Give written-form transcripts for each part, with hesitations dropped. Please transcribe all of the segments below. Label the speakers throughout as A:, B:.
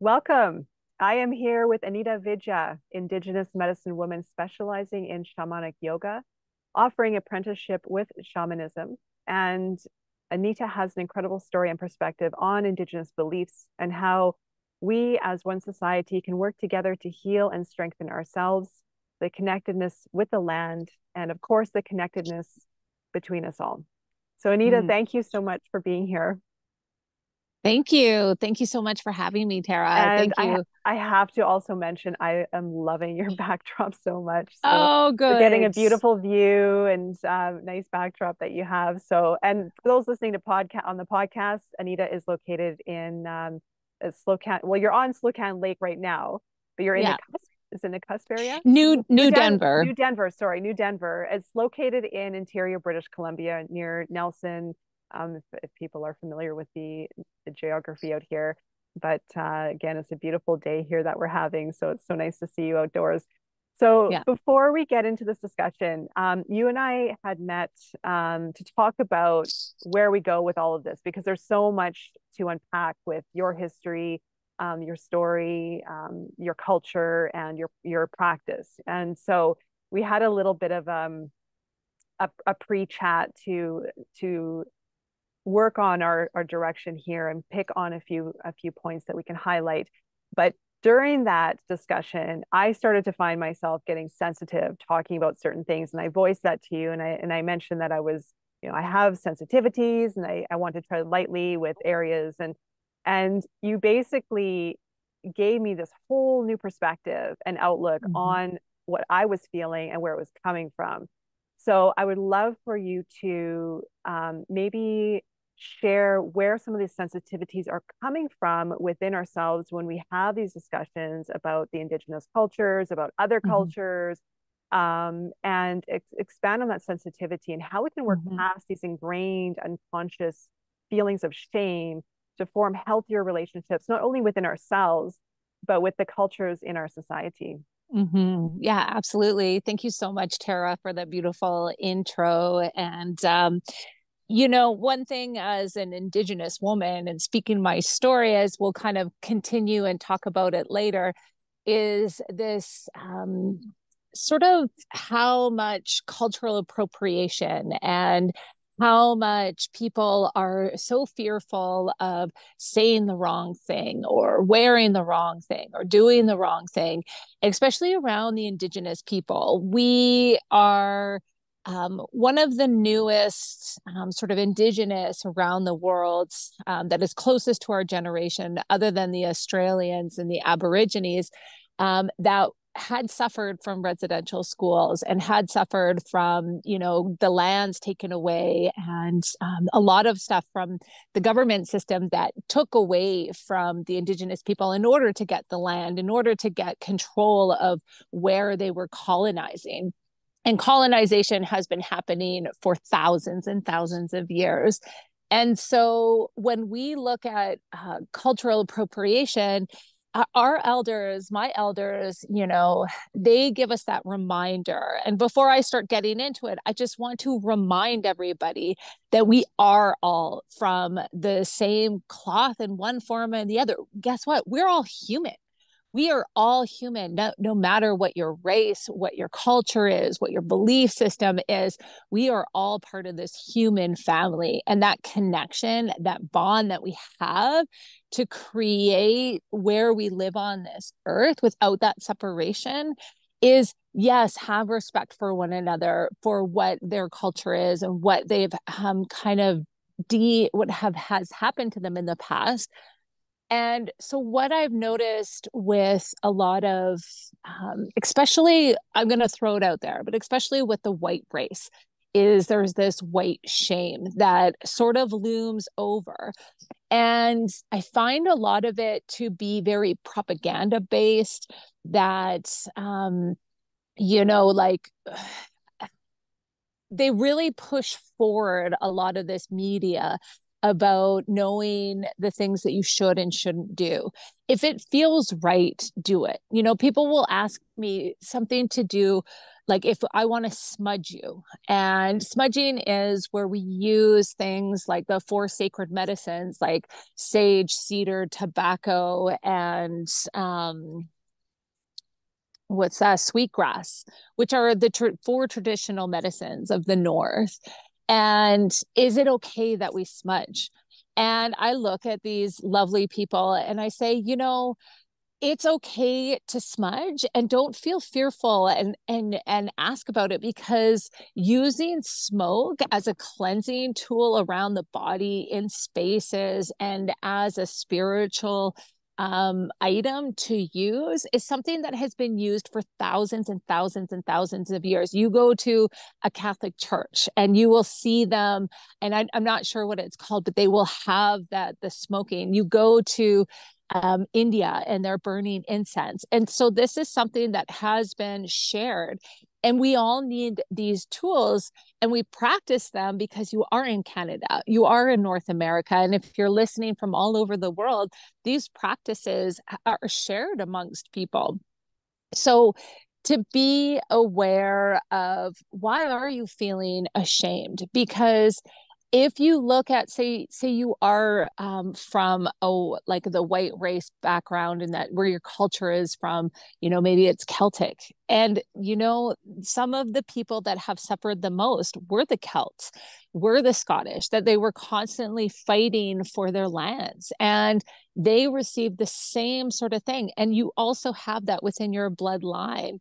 A: Welcome. I am here with Anita Vidya, Indigenous medicine woman specializing in shamanic yoga, offering apprenticeship with shamanism. And Anita has an incredible story and perspective on Indigenous beliefs and how we as one society can work together to heal and strengthen ourselves, the connectedness with the land, and of course, the connectedness between us all. So, Anita,
B: Mm.
A: thank you so much for being here.
B: Thank you. Thank you so much for having me, Tara.
A: And
B: Thank you.
A: I have to also mention I am loving your backdrop so much. So
B: Oh,
A: we're getting a
B: good.
A: beautiful view and nice backdrop that you have. So, and for those listening to podcast on the podcast, Anita is located in Slocan. Well, you're on Slocan Lake right now, but you're in the
B: Yeah.
A: cusp. Is it in the cusp area?
B: New Denver.
A: New Denver. Sorry, New Denver. It's located in interior British Columbia near Nelson. If people are familiar with the geography out here. But again, it's a beautiful day here that we're having. So it's so nice to see you outdoors. So
B: Yeah.
A: before we get into this discussion, you and I had met to talk about where we go with all of this, because there's so much to unpack with your history, your story, your culture, and your practice. And so we had a little bit of a pre-chat to work on our direction here and pick on a few points that we can highlight. But during that discussion, I started to find myself getting sensitive talking about certain things. And I voiced that to you. And I mentioned that I was, I have sensitivities and I want to tread lightly with areas. And you basically gave me this whole new perspective and outlook
B: Mhm.
A: on what I was feeling and where it was coming from. So I would love for you to maybe share where some of these sensitivities are coming from within ourselves when we have these discussions about the Indigenous cultures, about other
B: Mhm.
A: cultures, and expand on that sensitivity and how we can work
B: Mhm.
A: past these ingrained unconscious feelings of shame to form healthier relationships, not only within ourselves, but with the cultures in our society.
B: Yeah, absolutely. Thank you so much, Tara, for the beautiful intro. And one thing as an Indigenous woman and speaking my story, as we'll kind of continue and talk about it later, is this sort of how much cultural appropriation and how much people are so fearful of saying the wrong thing or wearing the wrong thing or doing the wrong thing, especially around the Indigenous people. We are one of the newest sort of Indigenous around the world that is closest to our generation, other than the Australians and the Aborigines, that had suffered from residential schools and had suffered from, the lands taken away and a lot of stuff from the government system that took away from the Indigenous people in order to get the land, in order to get control of where they were colonizing. And colonization has been happening for thousands and thousands of years. And so when we look at cultural appropriation, our elders, my elders, they give us that reminder. And before I start getting into it, I just want to remind everybody that we are all from the same cloth in one form and the other. Guess what? We're all human. We are all human, no matter what your race, what your culture is, what your belief system is. We are all part of this human family. And that connection, that bond that we have to create where we live on this earth without that separation is, yes, have respect for one another, for what their culture is and what they've kind of what has happened to them in the past. And so, what I've noticed with a lot of, especially, I'm going to throw it out there, but especially with the white race, is there's this white shame that sort of looms over. And I find a lot of it to be very propaganda based, that, like, they really push forward a lot of this media about knowing the things that you should and shouldn't do. If it feels right, do it. People will ask me something to do like if I want to smudge you, and smudging is where we use things like the four sacred medicines, like sage, cedar, tobacco, and what's that, sweetgrass, which are the four traditional medicines of the North. And is it okay that we smudge? And I look at these lovely people and I say, you know, it's okay to smudge, and don't feel fearful, and ask about it, because using smoke as a cleansing tool around the body in spaces and as a spiritual item to use is something that has been used for thousands and thousands and thousands of years. You go to a Catholic church and you will see them, and I'm not sure what it's called, but they will have that, the smoking. You go to India and they're burning incense. And so this is something that has been shared. And we all need these tools, and we practice them because you are in Canada, you are in North America. And if you're listening from all over the world, these practices are shared amongst people. So to be aware of, why are you feeling ashamed? Because if you look at, say you are from like the white race background, and that where your culture is from, you know, maybe it's Celtic, and you know, some of the people that have suffered the most were the Celts, were the Scottish, that they were constantly fighting for their lands, and they received the same sort of thing. And you also have that within your bloodline.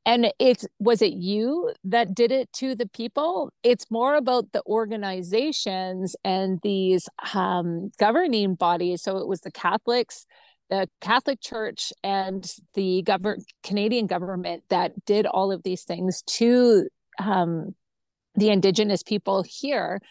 B: And was it you that did it to the people? It's more about the organizations and these governing bodies. So it was the Catholics, the Catholic Church, and the Canadian government that did all of these things to the Indigenous people here.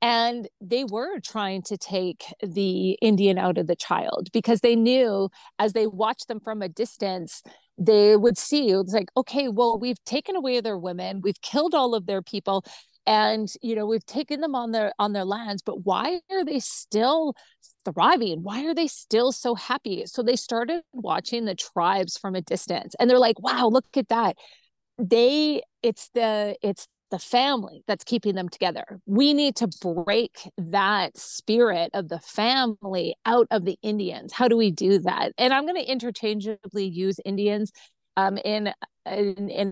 B: And they were trying to take the Indian out of the child, because they knew, as they watched them from a distance, they would see, it's like, okay, well, we've taken away their women, we've killed all of their people, and you know, we've taken them on their lands, but why are they still thriving? Why are they still so happy? So they started watching the tribes from a distance, and they're like, wow, look at that. It's the family that's keeping them together. We need to break that spirit of the family out of the Indians. How do we do that? And I'm going to interchangeably use Indians in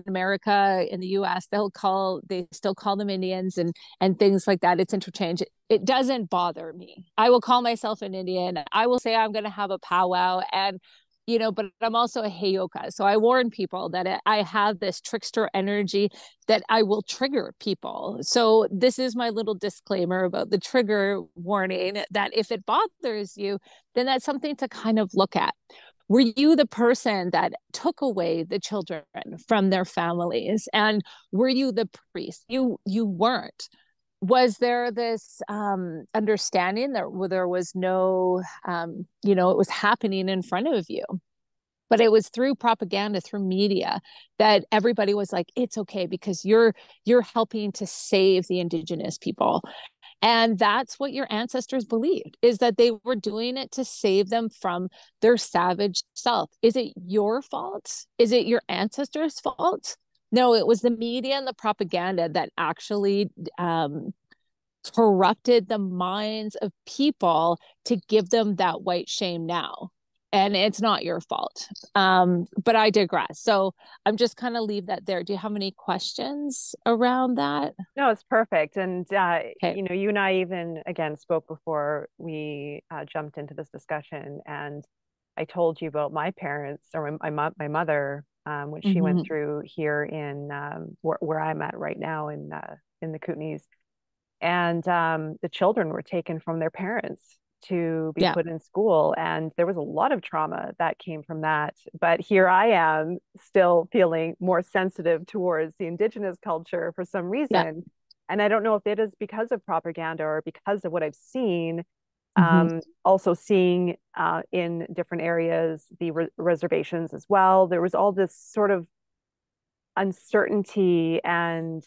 B: America, in the US. They still call them Indians, and things like that. It's interchange. It doesn't bother me. I will call myself an Indian. I will say I'm going to have a powwow, and you know, but I'm also a heyoka. So I warn people that I have this trickster energy that I will trigger people. So this is my little disclaimer about the trigger warning, that if it bothers you, then that's something to kind of look at. Were you the person that took away the children from their families? And were you the priest? You weren't. Was there this understanding that there was no, you know, it was happening in front of you, but it was through propaganda, through media, that everybody was like, it's okay because you're helping to save the Indigenous people. And that's what your ancestors believed, is that they were doing it to save them from their savage self. Is it your fault? Is it your ancestors' fault? No, it was the media and the propaganda that actually corrupted the minds of people to give them that white shame now. And it's not your fault. But I digress. So I'm just kind of leave that there. Do you have any questions around that?
A: No, it's perfect. And,
B: Okay.
A: you know, you and I even, again, spoke before we jumped into this discussion. And I told you about my parents, or my mother, what she went
B: Mm-hmm.
A: through here in where I'm at right now in the Kootenays. And the children were taken from their parents to be
B: Yeah.
A: put in school, and there was a lot of trauma that came from that. But here I am still feeling more sensitive towards the Indigenous culture for some
B: Yeah.
A: reason, and I don't know if it is because of propaganda or because of what I've seen.
B: Mm-hmm.
A: Also seeing in different areas the reservations as well, there was all this sort of uncertainty, and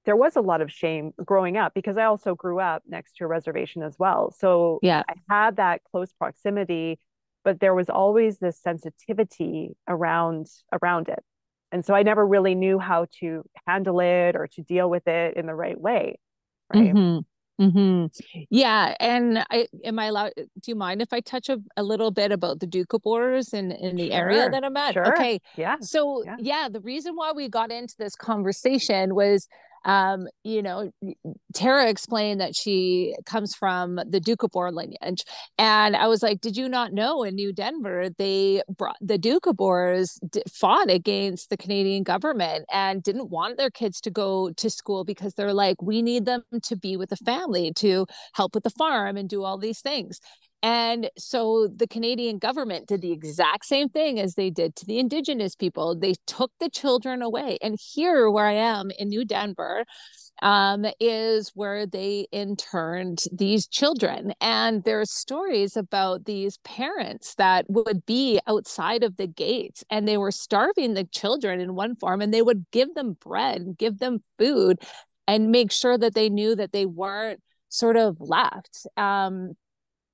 A: there was a lot of shame growing up because I also grew up next to a reservation as well. So
B: Yeah.
A: I had that close proximity, but there was always this sensitivity around it. And so I never really knew how to handle it or to deal with it in the right way. Right.
B: Mm-hmm. Mm-hmm. Yeah. And am I allowed, do you mind if I touch a little bit about the Doukhobors in the area
A: Sure.
B: that I'm at?
A: Sure.
B: Okay.
A: Yeah.
B: So
A: Yeah.
B: yeah, the reason why we got into this conversation was, you know, Tara explained that she comes from the Doukhobor lineage. And I was like, did you not know in New Denver, they brought the Doukhobors fought against the Canadian government and didn't want their kids to go to school because they're like, we need them to be with the family, to help with the farm and do all these things. And so the Canadian government did the exact same thing as they did to the Indigenous people. They took the children away. And here, where I am in New Denver, is where they interned these children. And there's stories about these parents that would be outside of the gates and they were starving the children in one farm, and they would give them bread and give them food and make sure that they knew that they weren't sort of left.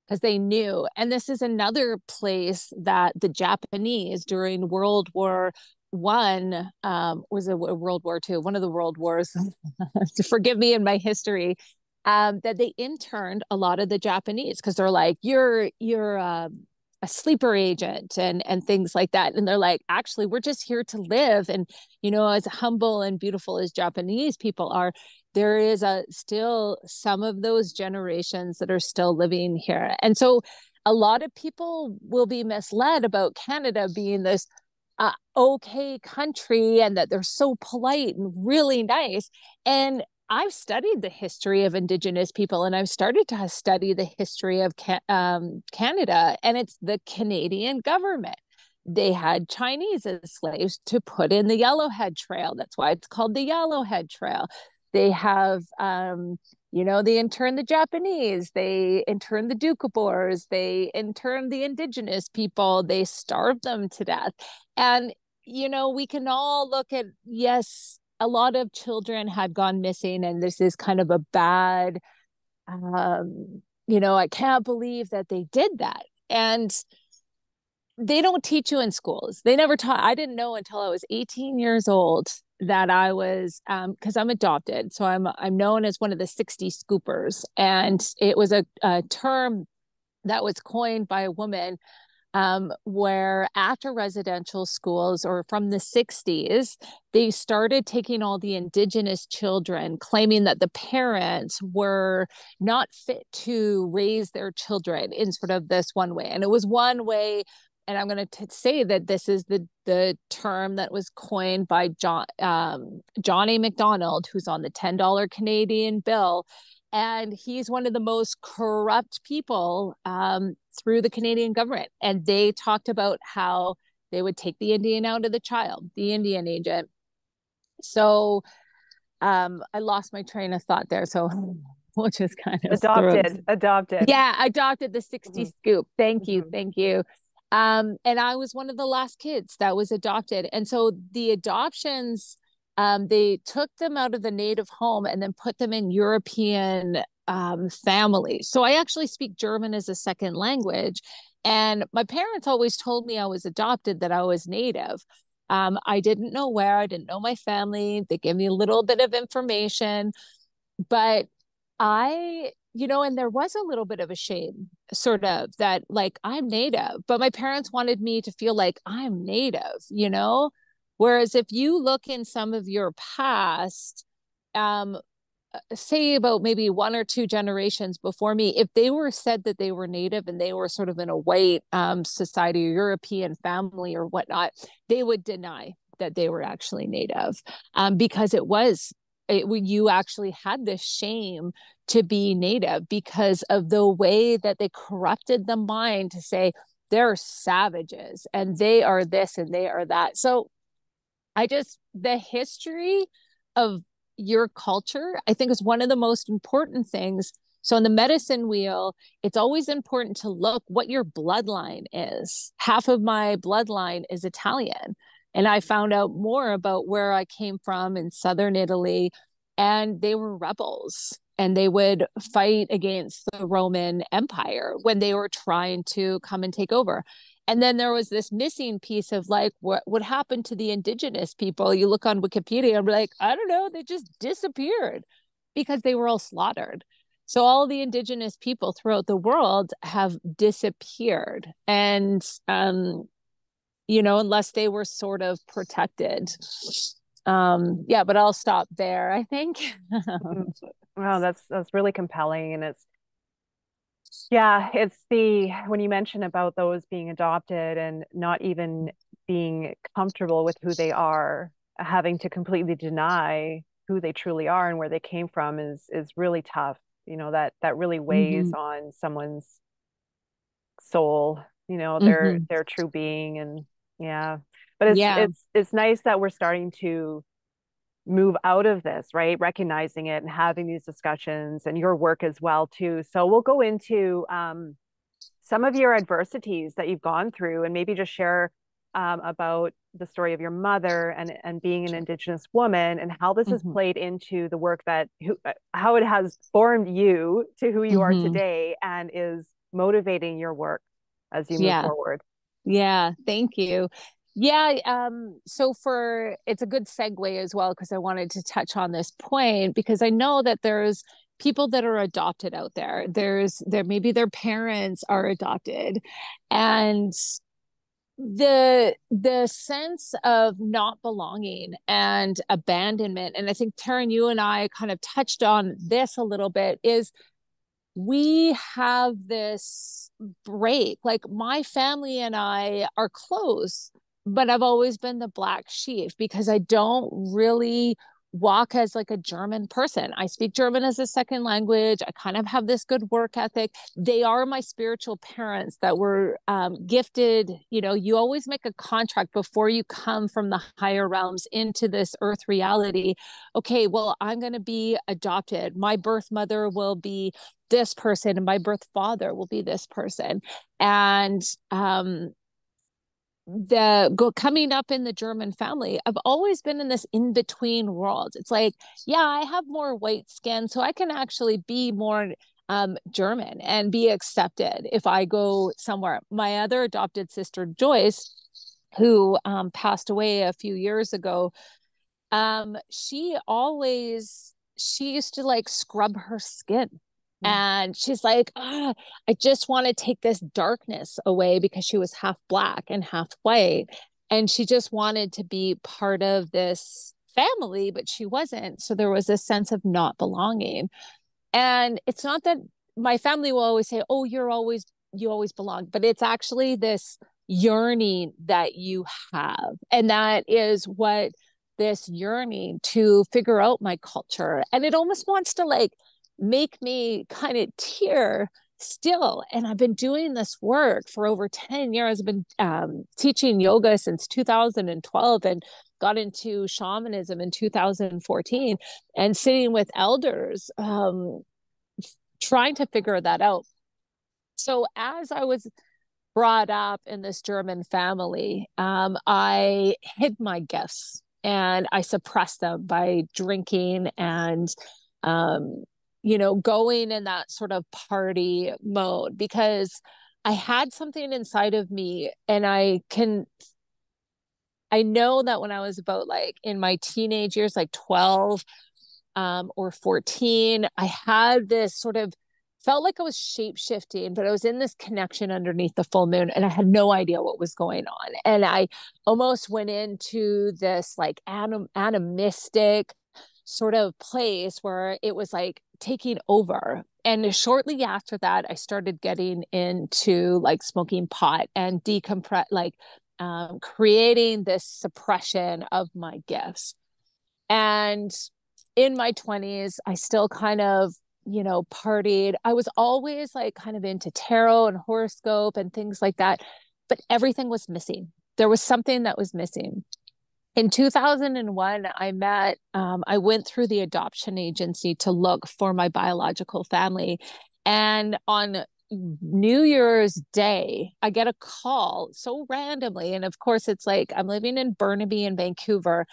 B: Because they knew. And this is another place that the Japanese during World War One, was it World War Two, one of the world wars, forgive me in my history, that they interned a lot of the Japanese because they're like, you're a sleeper agent and things like that. And they're like, actually, we're just here to live. And, you know, as humble and beautiful as Japanese people are, there is still some of those generations that are still living here. And so a lot of people will be misled about Canada being this okay country and that they're so polite and really nice. And I've studied the history of Indigenous people, and I've started to study the history of Canada, and it's the Canadian government. They had Chinese as slaves to put in the Yellowhead Trail. That's why it's called the Yellowhead Trail. They have, you know, they interned the Japanese, they interned the Doukhobors, they interned the Indigenous people, they starved them to death. And, you know, we can all look at, yes, a lot of children had gone missing, and this is kind of a bad, you know, I can't believe that they did that. And they don't teach you in schools. They never taught. I didn't know until I was 18 years old that I was, because I'm adopted, so I'm known as one of the 60 scoopers, and it was a term that was coined by a woman, where after residential schools or from the 60s, they started taking all the Indigenous children, claiming that the parents were not fit to raise their children in sort of this one way. And it was one way. And I'm going to say that this is the term that was coined by John A. McDonald, who's on the $10 Canadian bill. And he's one of the most corrupt people, through the Canadian government. And they talked about how they would take the Indian out of the child, the Indian agent. So I lost my train of thought there. So we'll just kind of
A: Adopted.
B: Yeah, I adopted the 60
A: Mm-hmm.
B: scoop. Thank you.
A: Mm-hmm.
B: Thank you. And I was one of the last kids that was adopted. And so the adoptions, they took them out of the native home and then put them in European families. So I actually speak German as a second language. And my parents always told me I was adopted, that I was native. I didn't know where, I didn't know my family. They gave me a little bit of information, but you know, and there was a little bit of a shame, sort of, that like I'm native, but my parents wanted me to feel like I'm native, you know? Whereas if you look in some of your past, um, say about maybe one or two generations before me, if they were said that they were native and they were sort of in a white society or European family or whatnot, they would deny that they were actually native, because you actually had this shame to be native because of the way that they corrupted the mind to say they're savages and they are this and they are that. So the history of your culture, I think, is one of the most important things. So in the medicine wheel, it's always important to look what your bloodline is. Half of my bloodline is Italian. And I found out more about where I came from in southern Italy, and they were rebels and they would fight against the Roman Empire when they were trying to come and take over. And then there was this missing piece of like, what happened to the indigenous people? You look on Wikipedia and be like, I don't know, they just disappeared because they were all slaughtered. So all the indigenous people throughout the world have disappeared. And, unless they were sort of protected. Yeah, but I'll stop there, I think.
A: Wow, that's really compelling. And it's when you mention about those being adopted and not even being comfortable with who they are, having to completely deny who they truly are and where they came from is really tough. That really weighs
B: Mm-hmm.
A: on someone's soul,
B: Mm-hmm.
A: their true being. And yeah, but
B: Yeah.
A: it's nice that we're starting to move out of this, right? Recognizing it and having these discussions, and your work as well too. So we'll go into some of your adversities that you've gone through, and maybe just share about the story of your mother and being an Indigenous woman, and how this has
B: Mm-hmm.
A: played into the work how it has formed you to who you are
B: Mm-hmm.
A: today, and is motivating your work as you move
B: Yeah.
A: forward.
B: Yeah, thank you. Yeah, so it's a good segue as well, because I wanted to touch on this point, because I know that there's people that are adopted out there. There maybe their parents are adopted, and the sense of not belonging and abandonment, and I think Taryn, you and I kind of touched on this a little bit, is we have this break. Like my family and I are close, but I've always been the black sheep because I don't really walk as like a German person. I speak German as a second language. I kind of have this good work ethic. They are my spiritual parents that were gifted. You always make a contract before you come from the higher realms into this earth reality. Okay, well, I'm going to be adopted. My birth mother will be this person and my birth father will be this person. And coming up in the German family, I've always been in this in between world. It's like, yeah, I have more white skin, so I can actually be more German and be accepted if I go somewhere. My other adopted sister, Joyce, who passed away a few years ago, she used to like scrub her skin. And she's like, I just want to take this darkness away, because she was half black and half white. And she just wanted to be part of this family, but she wasn't. So there was a sense of not belonging. And it's not that my family will always say, oh, you always belong, but it's actually this yearning that you have. And that is what this yearning to figure out my culture. And it almost wants to like make me kind of tear still. And I've been doing this work for over 10 years. I've been teaching yoga since 2012 and got into shamanism in 2014, and sitting with elders, trying to figure that out. So as I was brought up in this German family, I hid my gifts and I suppressed them by drinking and, going in that sort of party mode, because I had something inside of me. And I know that when I was about like in my teenage years, like 12 or 14, I had this sort of felt like I was shape shifting, but I was in this connection underneath the full moon and I had no idea what was going on. And I almost went into this like animistic sort of place where it was like taking over. And shortly after that, I started getting into like smoking pot and creating this suppression of my gifts. And in my 20s, I still kind of, partied. I was always like kind of into tarot and horoscope and things like that, but everything was missing. There was something that was missing. In 2001, I went through the adoption agency to look for my biological family. And on New Year's Day, I get a call so randomly. And of course, it's like I'm living in Burnaby in Vancouver.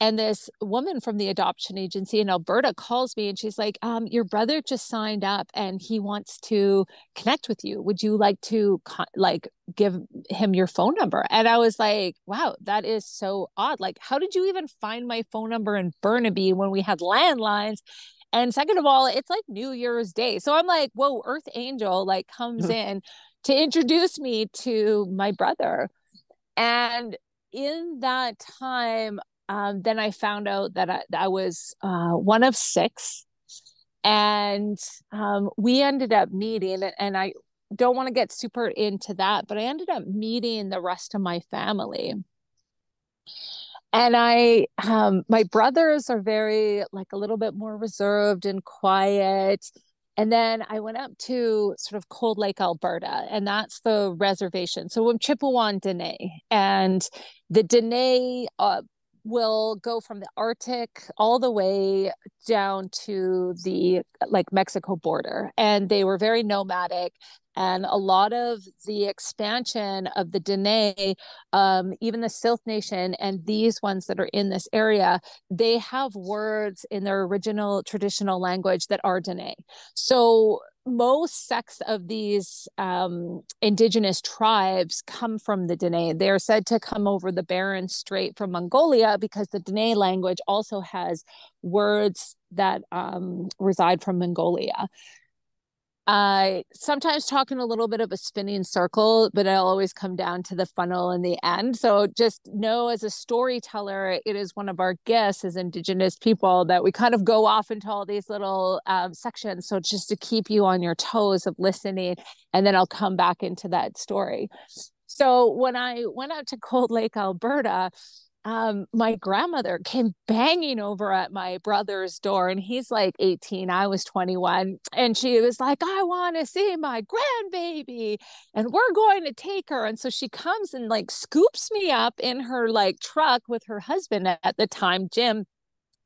B: And this woman from the adoption agency in Alberta calls me and she's like, your brother just signed up and he wants to connect with you. Would you like to give him your phone number? And I was like, wow, that is so odd. Like, how did you even find my phone number in Burnaby when we had landlines? And second of all, it's like New Year's Day. So I'm like, whoa, Earth Angel like comes in to introduce me to my brother. And in that time, then I found out that I was one of six. And we ended up meeting, and I don't want to get super into that, but I ended up meeting the rest of my family. And my brothers are very, like, a little bit more reserved and quiet. And then I went up to sort of Cold Lake, Alberta, and that's the reservation. So I'm Chippewa and Dene, and the Dene will go from the Arctic all the way down to the like Mexico border. And they were very nomadic. And a lot of the expansion of the Dene, even the Silk Nation and these ones that are in this area, they have words in their original traditional language that are Dene. So most sects of these indigenous tribes come from the Dene. They are said to come over the Bering Strait from Mongolia because the Dene language also has words that reside from Mongolia. Sometimes talking a little bit of a spinning circle, but I'll always come down to the funnel in the end. So just know, as a storyteller, it is one of our gifts as Indigenous people that we kind of go off into all these little sections. So just to keep you on your toes of listening, and then I'll come back into that story. So when I went out to Cold Lake, Alberta, my grandmother came banging over at my brother's door, and he's like 18, I was 21, and she was like, I want to see my grandbaby and we're going to take her. And so she comes and like scoops me up in her like truck with her husband at the time, Jim,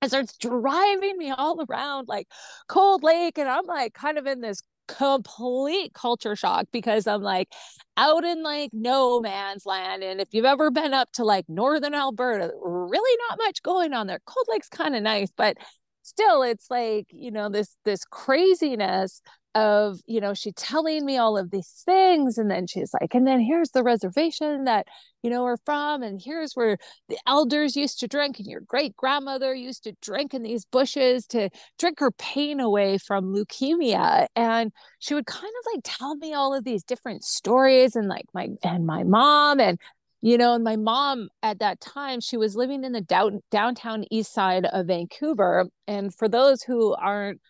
B: and starts driving me all around like Cold Lake. And I'm like kind of in this complete culture shock because I'm like out in like no man's land. And if you've ever been up to like northern Alberta, really not much going on there. Cold Lake's kind of nice, but still it's like, you know, this craziness of, you know, she telling me all of these things, and then she's like, and then here's the reservation that, you know, we're from, and here's where the elders used to drink, and your great grandmother used to drink in these bushes to drink her pain away from leukemia. And she would kind of like tell me all of these different stories, and like my mom, and you know, and my mom at that time, she was living in the downtown east side of Vancouver. And for those who aren't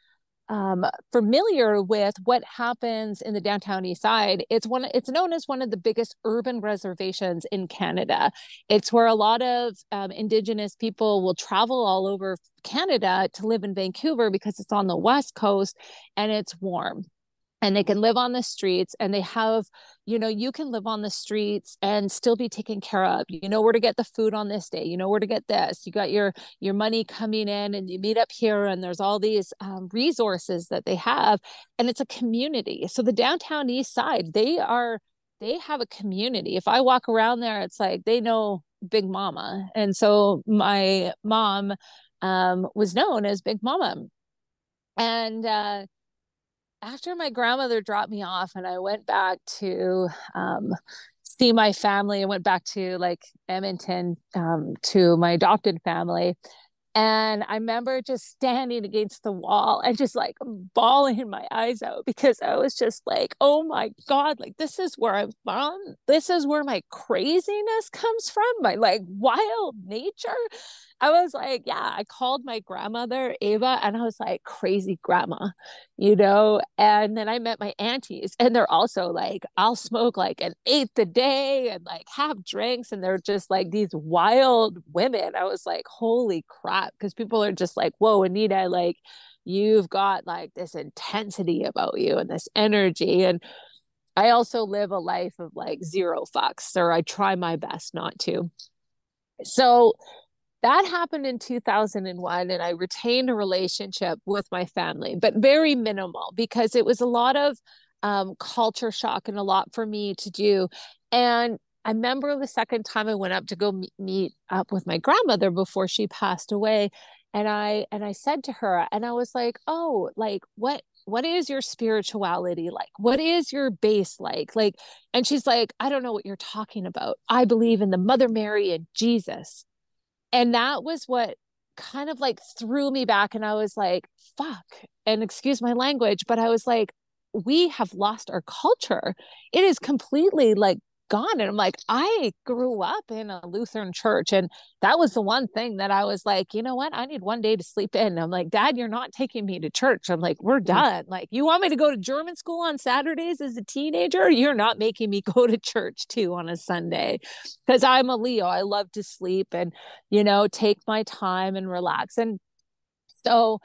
B: familiar with what happens in the downtown east side, it's known as one of the biggest urban reservations in Canada. It's where a lot of Indigenous people will travel all over Canada to live in Vancouver because it's on the west coast and it's warm. And they can live on the streets, and they have, you know, you can live on the streets and still be taken care of. You know where to get the food on this day. You know where to get this. You got your money coming in, and you meet up here, and there's all these resources that they have, and it's a community. So the downtown east side, they have a community. If I walk around there, it's like they know Big Mama. And so my mom was known as Big Mama. And after my grandmother dropped me off and I went back to see my family, I went back to like Edmonton to my adopted family. And I remember just standing against the wall and just like bawling my eyes out because I was just like, oh my God, like this is where I'm from. This is where my craziness comes from, my like wild nature. I was like, yeah, I called my grandmother, Ava, and I was like, crazy grandma, you know? And then I met my aunties, and they're also like, I'll smoke like an eighth a day and like have drinks. And they're just like these wild women. I was like, holy crap. Because people are just like, whoa, Anita, like you've got like this intensity about you and this energy. And I also live a life of like zero fucks, or I try my best not to. So that happened in 2001, and I retained a relationship with my family, but very minimal because it was a lot of culture shock and a lot for me to do. And I remember the second time I went up to go meet up with my grandmother before she passed away. And I said to her, and I was like, oh, like what is your spirituality like? What is your base like? Like, and she's like, I don't know what you're talking about. I believe in the Mother Mary and Jesus. And that was what kind of like threw me back. And I was like, fuck. And excuse my language, but I was like, we have lost our culture. It is completely like gone. And I'm like, I grew up in a Lutheran church. And that was the one thing that I was like, you know what? I need one day to sleep in. I'm like, Dad, you're not taking me to church. I'm like, we're done. Like, you want me to go to German school on Saturdays as a teenager? You're not making me go to church too on a Sunday, because I'm a Leo. I love to sleep and, take my time and relax. And so,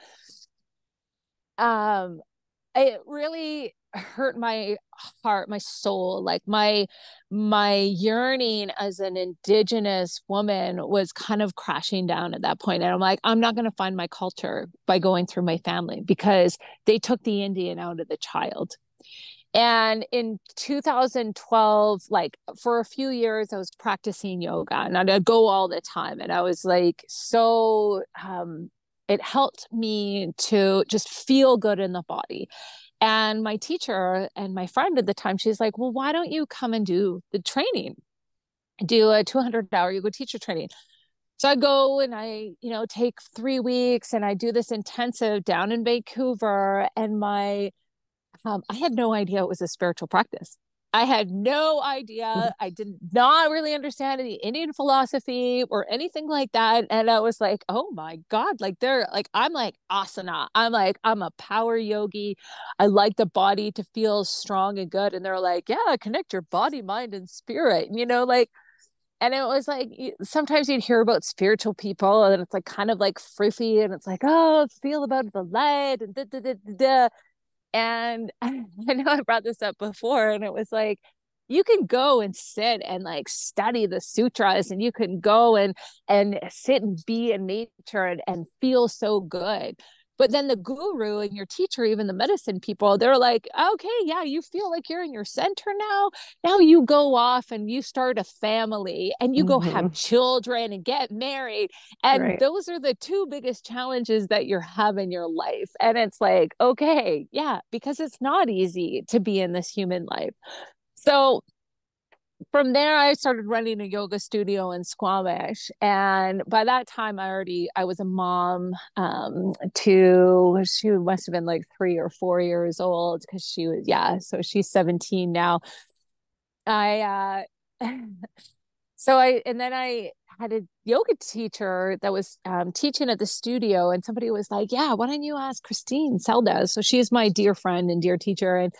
B: it really hurt my heart, my soul, like my yearning as an Indigenous woman was kind of crashing down at that point. And I'm like, I'm not going to find my culture by going through my family, because they took the Indian out of the child. And in 2012, like for a few years, I was practicing yoga and I'd go all the time. And I was like, it helped me to just feel good in the body. And my teacher and my friend at the time, she's like, well, why don't you come and do the training? Do a 200-hour yoga teacher training. So I go and I, take 3 weeks and I do this intensive down in Vancouver. And I had no idea it was a spiritual practice. I had no idea. I did not really understand the Indian philosophy or anything like that. And I was like, oh my God, like I'm like asana. I'm a power yogi. I like the body to feel strong and good. And they're like, yeah, connect your body, mind, and spirit, and it was like, sometimes you'd hear about spiritual people and it's like kind of like froofy and it's like, oh, feel about the light and da, da, da, da, da. And I know I brought this up before, and it was like, you can go and sit and like study the sutras, and you can go and sit and be in nature and feel so good. But then the guru and your teacher, even the medicine people, they're like, okay, yeah, you feel like you're in your center now. Now you go off and you start a family and you go have children and get married. And those are the two biggest challenges that you have in your life. And it's like, okay, yeah, because it's not easy to be in this human life. So from there, I started running a yoga studio in Squamish. And by that time, I was a mom she must have been like 3 or 4 years old, because so she's 17 now. And then I had a yoga teacher that was teaching at the studio, and somebody was like, yeah, why don't you ask Christine Seldes? So she's my dear friend and dear teacher.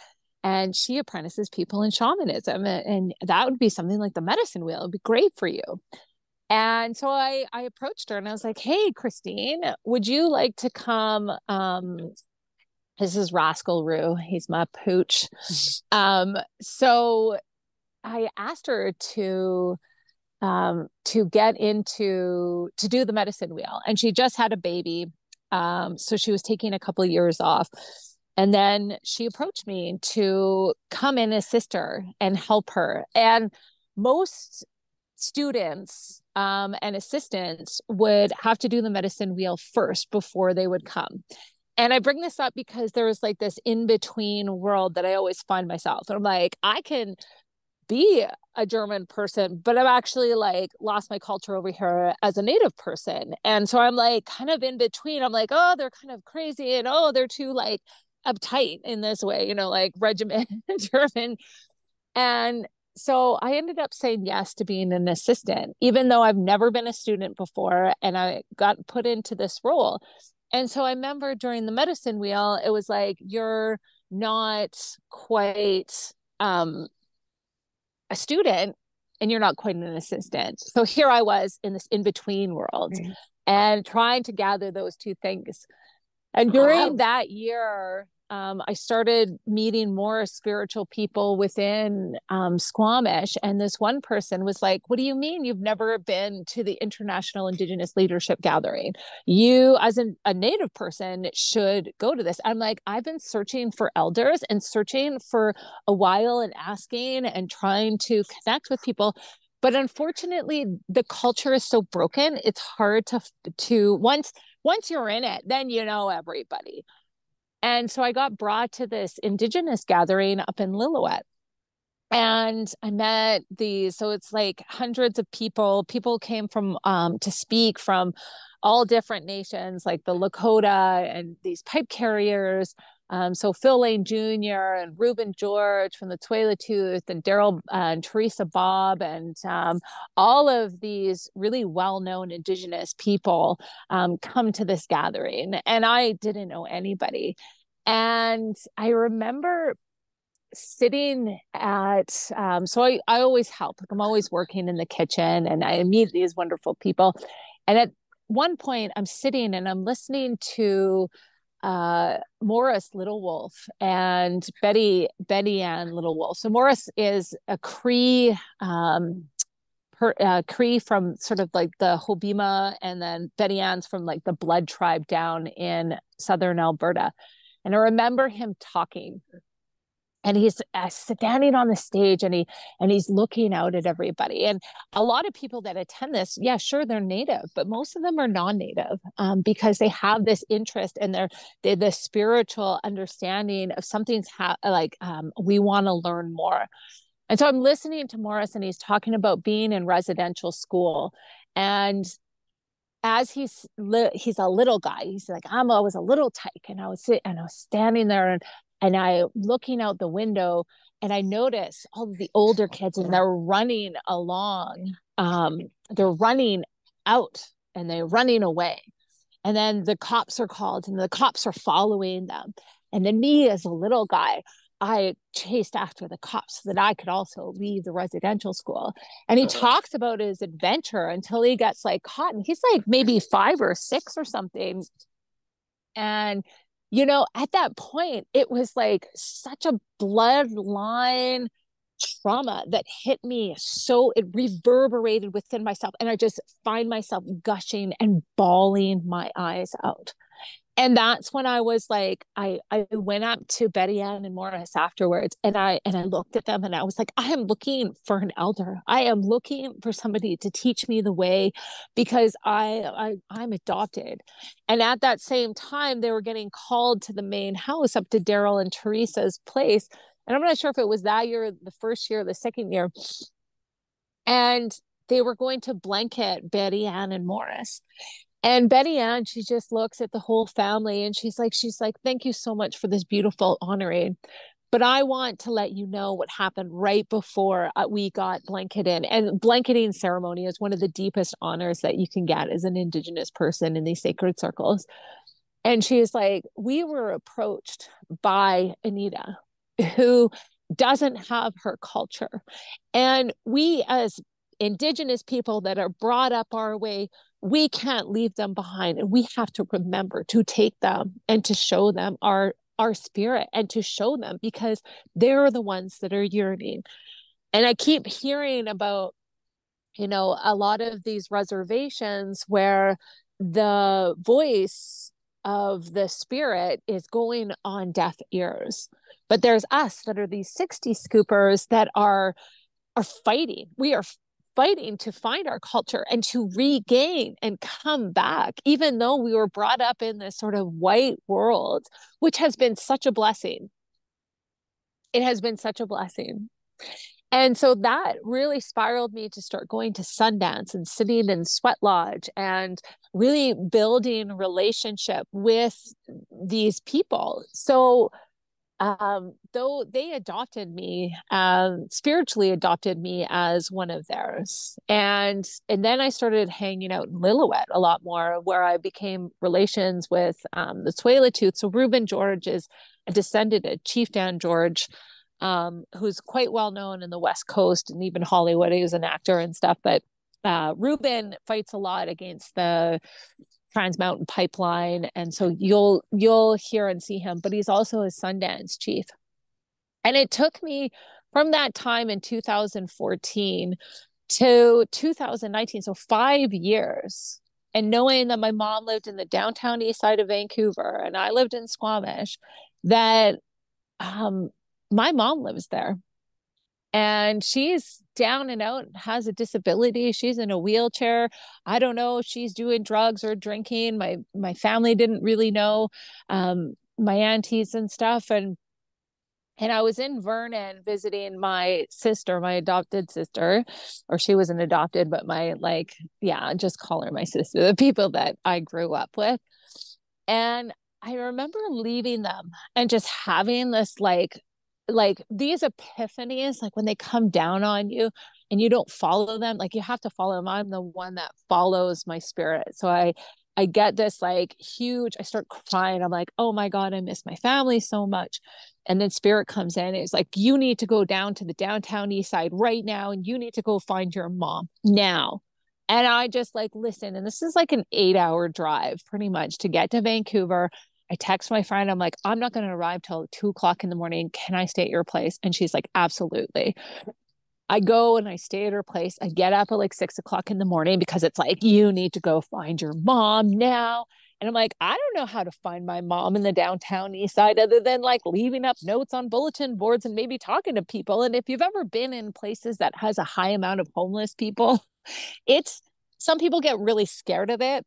B: And she apprentices people in shamanism. And that would be something like the medicine wheel. It'd be great for you. And so I approached her and I was like, hey, Christine, would you like to come? This is Rascal Roo. He's my pooch. So I asked her to get to do the medicine wheel. And she just had a baby. So she was taking a couple of years off. And then she approached me to come in as sister and help her. And most students and assistants would have to do the medicine wheel first before they would come. And I bring this up because there was like this in-between world that I always find myself. And I'm like, I can be a German person, but I've actually like lost my culture over here as a native person. And so I'm like kind of in between. I'm like, oh, they're kind of crazy, and oh, they're too like uptight in this way, like regiment German. And so I ended up saying yes to being an assistant, even though I've never been a student before, and I got put into this role. And so I remember during the medicine wheel, it was like, you're not quite a student and you're not quite an assistant. So here I was in this in-between world and trying to gather those two things. And during that year, I started meeting more spiritual people within Squamish. And this one person was like, "What do you mean you've never been to the International Indigenous Leadership Gathering? You, as a Native person, should go to this." I'm like, "I've been searching for elders and searching for a while and asking and trying to connect with people. But unfortunately, the culture is so broken. It's hard to once you're in it, then you know everybody." And so I got brought to this Indigenous gathering up in Lillooet. And I met these, so it's like hundreds of people. People came from to speak from all different nations, like the Lakota and these pipe carriers. So Phil Lane Jr. and Reuben George from the Tsleil-Waututh and Daryl and Teresa Bob and all of these really well-known Indigenous people come to this gathering. And I didn't know anybody. And I remember sitting at I always help, like I'm always working in the kitchen and I meet these wonderful people. And at one point I'm sitting and I'm listening to Morris Little Wolf and Betty Ann Little Wolf. So Morris is a Cree Cree from sort of like the Hobima, and then Betty Ann's from like the Blood tribe down in southern Alberta. And I remember him talking, and he's standing on the stage, and he's looking out at everybody. And a lot of people that attend this, yeah, sure, they're Native, but most of them are non-Native because they have this interest and they're the spiritual understanding of something's we want to learn more. And so I'm listening to Morris, and he's talking about being in residential school. And as he's a little guy, he's like, I was a little tyke, and I was standing there, and I looking out the window, and I noticed all of the older kids, and they're running along. They're running out, and they're running away. And then the cops are called, and the cops are following them. And then me as a little guy, I chased after the cops so that I could also leave the residential school. And he talks about his adventure until he gets like caught. And he's like maybe 5 or 6 or something. And, at that point, it was like such a bloodline trauma that hit me. So it reverberated within myself. And I just find myself gushing and bawling my eyes out. And that's when I was like, I went up to Betty Ann and Morris afterwards, and I looked at them, and I was like, I am looking for an elder. I am looking for somebody to teach me the way, because I'm adopted. And at that same time, they were getting called to the main house up to Daryl and Teresa's place. And I'm not sure if it was that year, the first year, the second year. And they were going to blanket Betty Ann and Morris. And Betty Ann, she just looks at the whole family, and she's like, "Thank you so much for this beautiful honoring. But I want to let you know what happened right before we got blanketed." And blanketing ceremony is one of the deepest honors that you can get as an Indigenous person in these sacred circles. And she is like, "We were approached by Anita, who doesn't have her culture. And we, as Indigenous people that are brought up our way, we can't leave them behind, and we have to remember to take them and to show them our spirit, and to show them, because they're the ones that are yearning." And I keep hearing about a lot of these reservations where the voice of the spirit is going on deaf ears, but there's us that are these 60 scoopers that are fighting. We are fighting to find our culture and to regain and come back, even though we were brought up in this sort of white world, which has been such a blessing. It has been such a blessing. And so that really spiraled me to start going to Sundance and sitting in Sweat Lodge and really building a relationship with these people. So though they adopted me, spiritually adopted me as one of theirs. And then I started hanging out in Lillooet a lot more, where I became relations with the Tsleil-Waututh. So Reuben George is a descendant of Chief Dan George, who's quite well known in the West Coast and even Hollywood. He was an actor and stuff. But Reuben fights a lot against the Trans Mountain Pipeline. And so you'll hear and see him, but he's also a Sundance chief. And it took me from that time in 2014 to 2019, so 5 years, and knowing that my mom lived in the downtown east side of Vancouver and I lived in Squamish, that my mom lives there. And she's down and out, has a disability. She's in a wheelchair. I don't know if she's doing drugs or drinking. My family didn't really know, my aunties and stuff. And I was in Vernon visiting my sister, my adopted sister, or she wasn't adopted, but just call her my sister, the people that I grew up with. And I remember leaving them and just having this like these epiphanies, like when they come down on you and you don't follow them, like you have to follow them. I'm the one that follows my spirit. So I get this like huge, I start crying. I'm like, oh my God, I miss my family so much. And then spirit comes in. It's like, you need to go down to the downtown east side right now. And you need to go find your mom now. And I just like, listen, and this is like an 8-hour drive pretty much to get to Vancouver. I text my friend. I'm like, I'm not going to arrive till 2 o'clock in the morning. Can I stay at your place? And she's like, absolutely. I go and I stay at her place. I get up at like 6 o'clock in the morning because it's like, you need to go find your mom now. And I'm like, I don't know how to find my mom in the downtown east side other than like leaving up notes on bulletin boards and maybe talking to people. And if you've ever been in places that has a high amount of homeless people, it's, some people get really scared of it.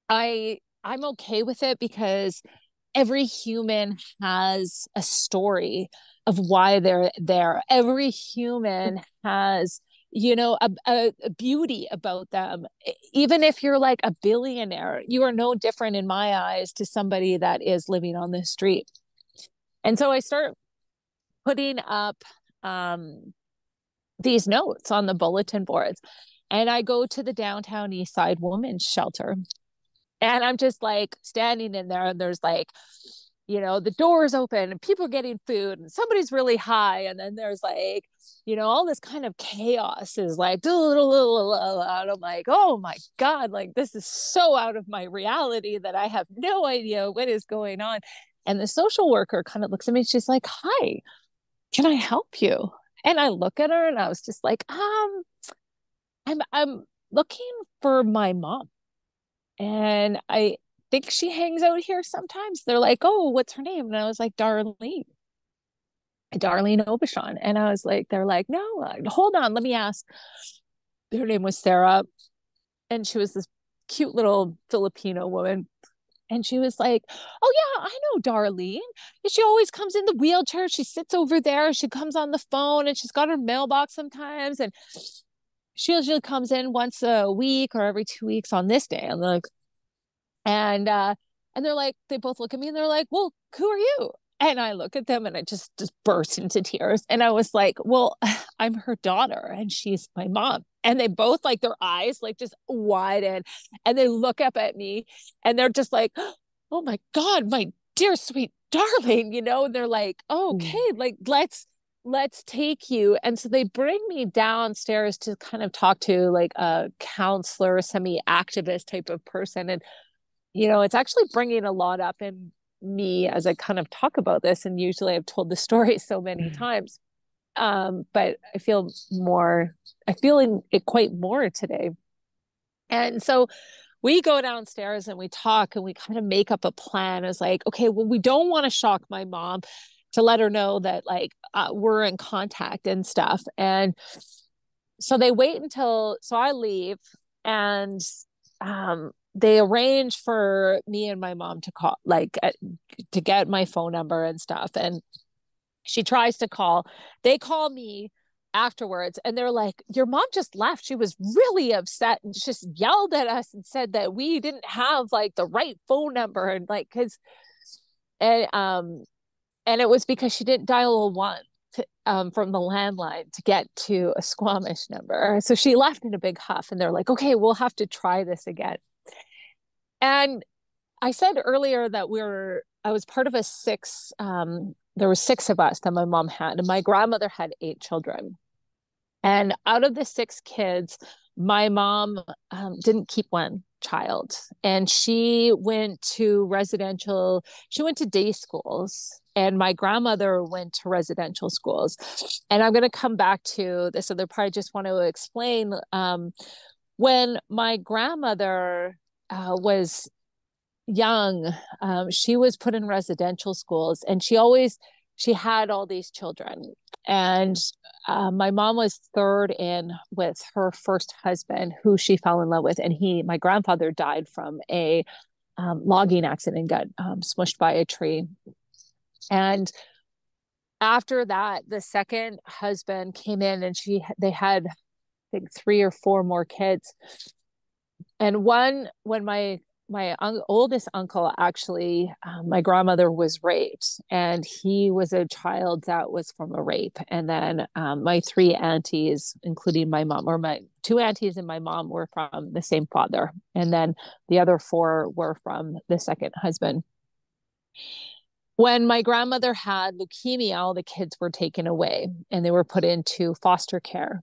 B: I'm okay with it because every human has a story of why they're there. Every human has, a beauty about them. Even if you're like a billionaire, you are no different in my eyes to somebody that is living on the street. And so I start putting up these notes on the bulletin boards. And I go to the downtown east side women's shelter. And I'm just like standing in there, and there's like, the doors open and people are getting food and somebody's really high. And then there's like, all this kind of chaos is like, and I'm like, oh my God, like this is so out of my reality that I have no idea what is going on. And the social worker kind of looks at me. She's like, hi, can I help you? And I look at her and I was just like, I'm looking for my mom. And I think she hangs out here sometimes. They're like, oh, what's her name? And I was like, Darlene Obishon. And I was like, they're like, no, hold on, let me ask. Her name was Sarah. And she was this cute little Filipino woman. And she was like, oh yeah, I know Darlene. She always comes in the wheelchair. She sits over there. She comes on the phone and she's got her mailbox sometimes. And she usually comes in once a week or every 2 weeks on this day. I'm like, and they're like, they both look at me and they're like, well, who are you? And I look at them and I just burst into tears. And I was like, well, I'm her daughter and she's my mom. And they both like their eyes like just widen and they look up at me and they're just like, oh my God, my dear sweet darling, and they're like, oh, okay, like let's take you. And so they bring me downstairs to kind of talk to like a counselor, semi-activist type of person. And, it's actually bringing a lot up in me as I kind of talk about this. And usually I've told the story so many times. But I feel it quite more today. And so we go downstairs and we talk and we kind of make up a plan. It's like, okay, well, we don't want to shock my mom, to let her know that like we're in contact and stuff. And so they wait so I leave and they arrange for me and my mom to call, to get my phone number and stuff. And she tries to call. They call me afterwards and they're like, your mom just left. She was really upset and just yelled at us and said that we didn't have like the right phone number. And like, and it was because she didn't dial a one from the landline to get to a Squamish number. So she left in a big huff and they're like, okay, we'll have to try this again. And I said earlier that I was part of a there were 6 of us that my mom had, and my grandmother had 8 children. And out of the 6 kids, my mom didn't keep one. child, and she went to day schools, and my grandmother went to residential schools. And I'm going to come back to this other part. I just want to explain, when my grandmother was young, she was put in residential schools, and she had all these children. And my mom was third in with her first husband, who she fell in love with. And my grandfather died from a logging accident, got smushed by a tree. And after that, the second husband came in, and they had, I think, 3 or 4 more kids. And when my oldest uncle, actually, my grandmother was raped, and he was a child that was from a rape. And then my 3 aunties, including my mom, or my 2 aunties and my mom, were from the same father. And then the other 4 were from the second husband. When my grandmother had leukemia, all the kids were taken away, and they were put into foster care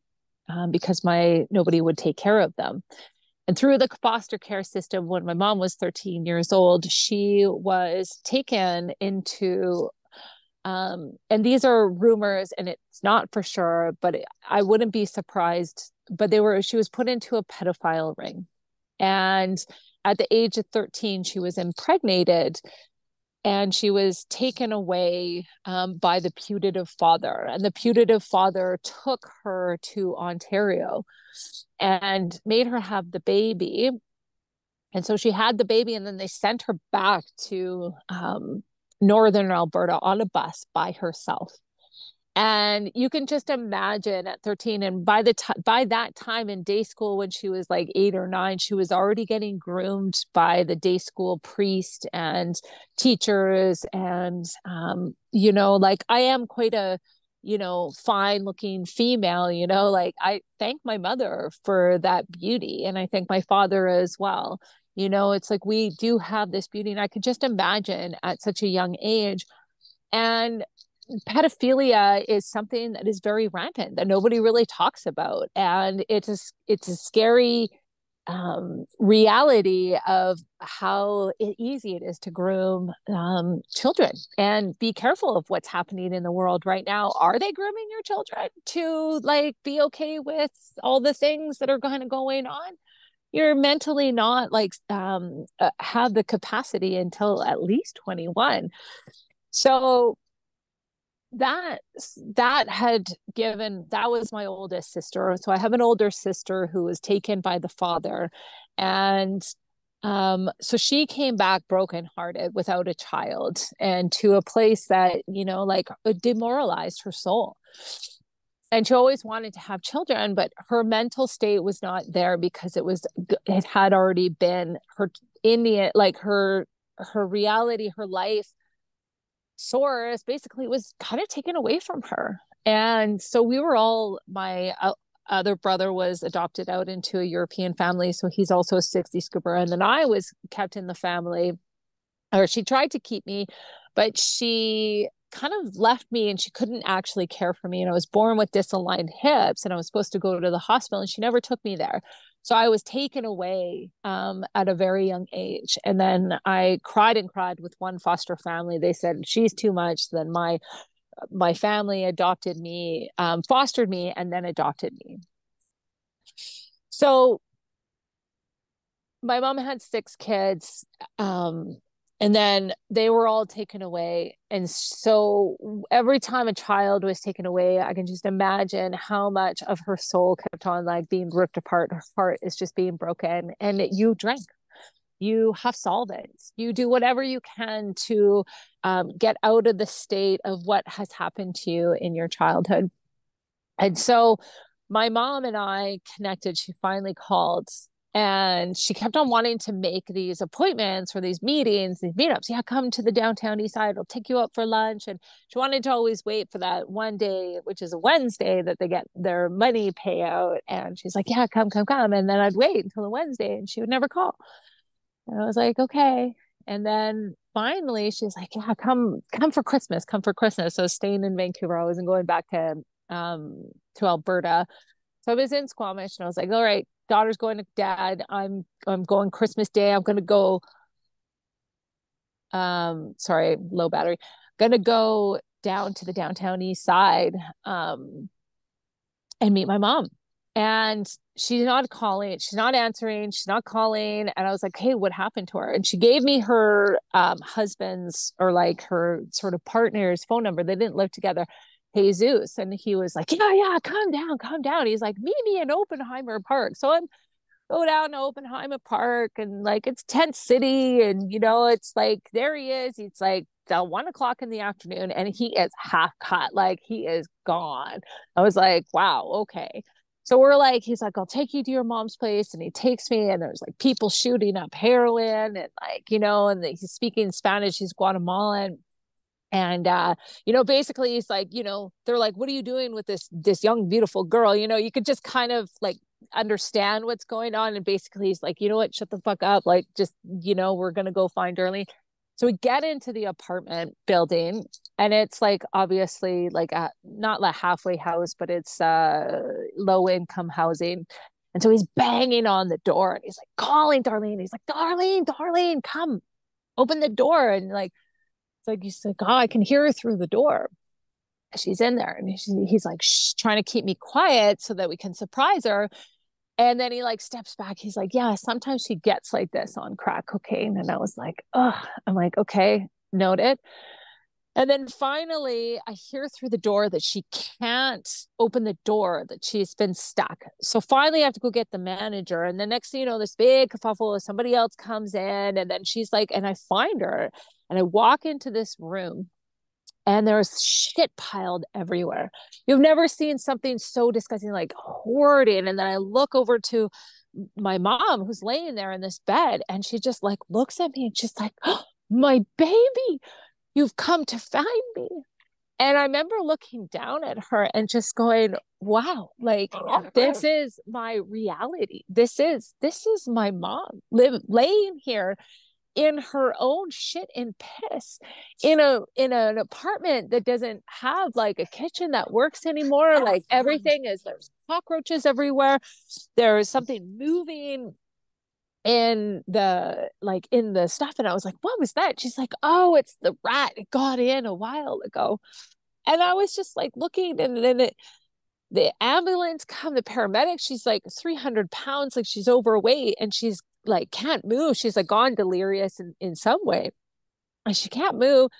B: because nobody would take care of them. And through the foster care system, when my mom was 13 years old, she was taken into, and these are rumors and it's not for sure, but I wouldn't be surprised, but she was put into a pedophile ring. And at the age of 13, she was impregnated, and she was taken away by the putative father. And the putative father took her to Ontario and made her have the baby. And so she had the baby, and then they sent her back to northern Alberta on a bus by herself. And you can just imagine at 13, and by that time in day school, when she was like 8 or 9, she was already getting groomed by the day school priest and teachers. And like, I am quite a fine looking female, like, I thank my mother for that beauty, and I thank my father as well. It's like, we do have this beauty, and I could just imagine at such a young age. And pedophilia is something that is very rampant, that nobody really talks about, and it's a scary reality of how easy it is to groom children. And be careful of what's happening in the world right now. Are they grooming your children to like be okay with all the things that are going on? You're mentally not like have the capacity until at least 21. So that was my oldest sister. So I have an older sister who was taken by the father. And so she came back brokenhearted without a child, and to a place that, like, demoralized her soul. And she always wanted to have children, but her mental state was not there, because it had already been her Indian, like her reality, her life source basically was kind of taken away from her. And so my other brother was adopted out into a European family, so he's also a 60 scooper. And then I was kept in the family, or she tried to keep me, but she kind of left me, and she couldn't actually care for me. And I was born with disaligned hips, and I was supposed to go to the hospital, and she never took me there. So I was taken away at a very young age. And then I cried and cried with one foster family. They said, she's too much. Then my family adopted me, fostered me, and then adopted me. So my mom had 6 kids. And then they were all taken away. And so every time a child was taken away, I can just imagine how much of her soul kept on like being ripped apart. Her heart is just being broken. And you drink, you have solvents, you do whatever you can to get out of the state of what has happened to you in your childhood. And so my mom and I connected. She finally called, and she kept on wanting to make these appointments or these meetings, these meetups. Yeah, come to the downtown east side. I'll take you out for lunch. And she wanted to always wait for that one day, which is a Wednesday, that they get their money payout. And she's like, yeah, come. And then I'd wait until the Wednesday, and she would never call. And I was like, okay. And then finally she's like, yeah, come for Christmas. So staying in Vancouver, I wasn't going back to Alberta. So I was in Squamish and I was like, all right, daughter's going to dad. I'm going Christmas Day. I'm gonna go, sorry, low battery. Gonna go down to the downtown east side and meet my mom. And she's not calling, she's not answering, she's not calling. And I was like, hey, what happened to her? And she gave me her husband's, or like her sort of partner's phone number. They didn't live together, Jesus. And he was like, yeah, calm down, calm down. He's like, meet me in Oppenheimer Park. So I'm go down to Oppenheimer Park, and like it's tent city, and it's like there he is. It's like 1 o'clock in the afternoon and he is half cut, like he is gone. I was like, wow, okay. So we're like, he's like, I'll take you to your mom's place, and he takes me, and there's like people shooting up heroin, and like, and he's speaking Spanish, he's Guatemalan. And basically he's like, they're like, what are you doing with this young beautiful girl? You could just kind of like understand what's going on. And basically he's like, you know what, shut the fuck up, like just, we're gonna go find Darlene. So we get into the apartment building, and it's like obviously like a not like halfway house, but it's low income housing. And so he's banging on the door, and he's like calling Darlene. He's like, Darlene, come open the door. And like, it's like, he's like, oh, I can hear her through the door. She's in there. And he's like, shh, trying to keep me quiet so that we can surprise her. And then he like steps back. He's like, yeah, sometimes she gets like this on crack cocaine. And I was like, oh, I'm like, okay, noted. And then finally, I hear through the door that she can't open the door, that she's been stuck. So finally, I have to go get the manager. And the next thing you know, this big kerfuffle, somebody else comes in. And then she's like, and I find her, and I walk into this room, and there's shit piled everywhere. You've never seen something so disgusting, like hoarding. And then I look over to my mom, who's laying there in this bed, and she just like looks at me, and she's like, oh, my baby, you've come to find me. And I remember looking down at her and just going, wow, like this is my reality. This is my mom laying here in her own shit and piss in an apartment that doesn't have like a kitchen that works anymore. Like everything is, there's cockroaches everywhere. There's something moving in the stuff. And I was like, what was that? She's like, oh, it's the rat, it got in a while ago. And I was just like looking, and then the ambulance come, the paramedic, she's like 300 pounds, like she's overweight, and she's like can't move. She's like gone delirious in some way, and she can't move.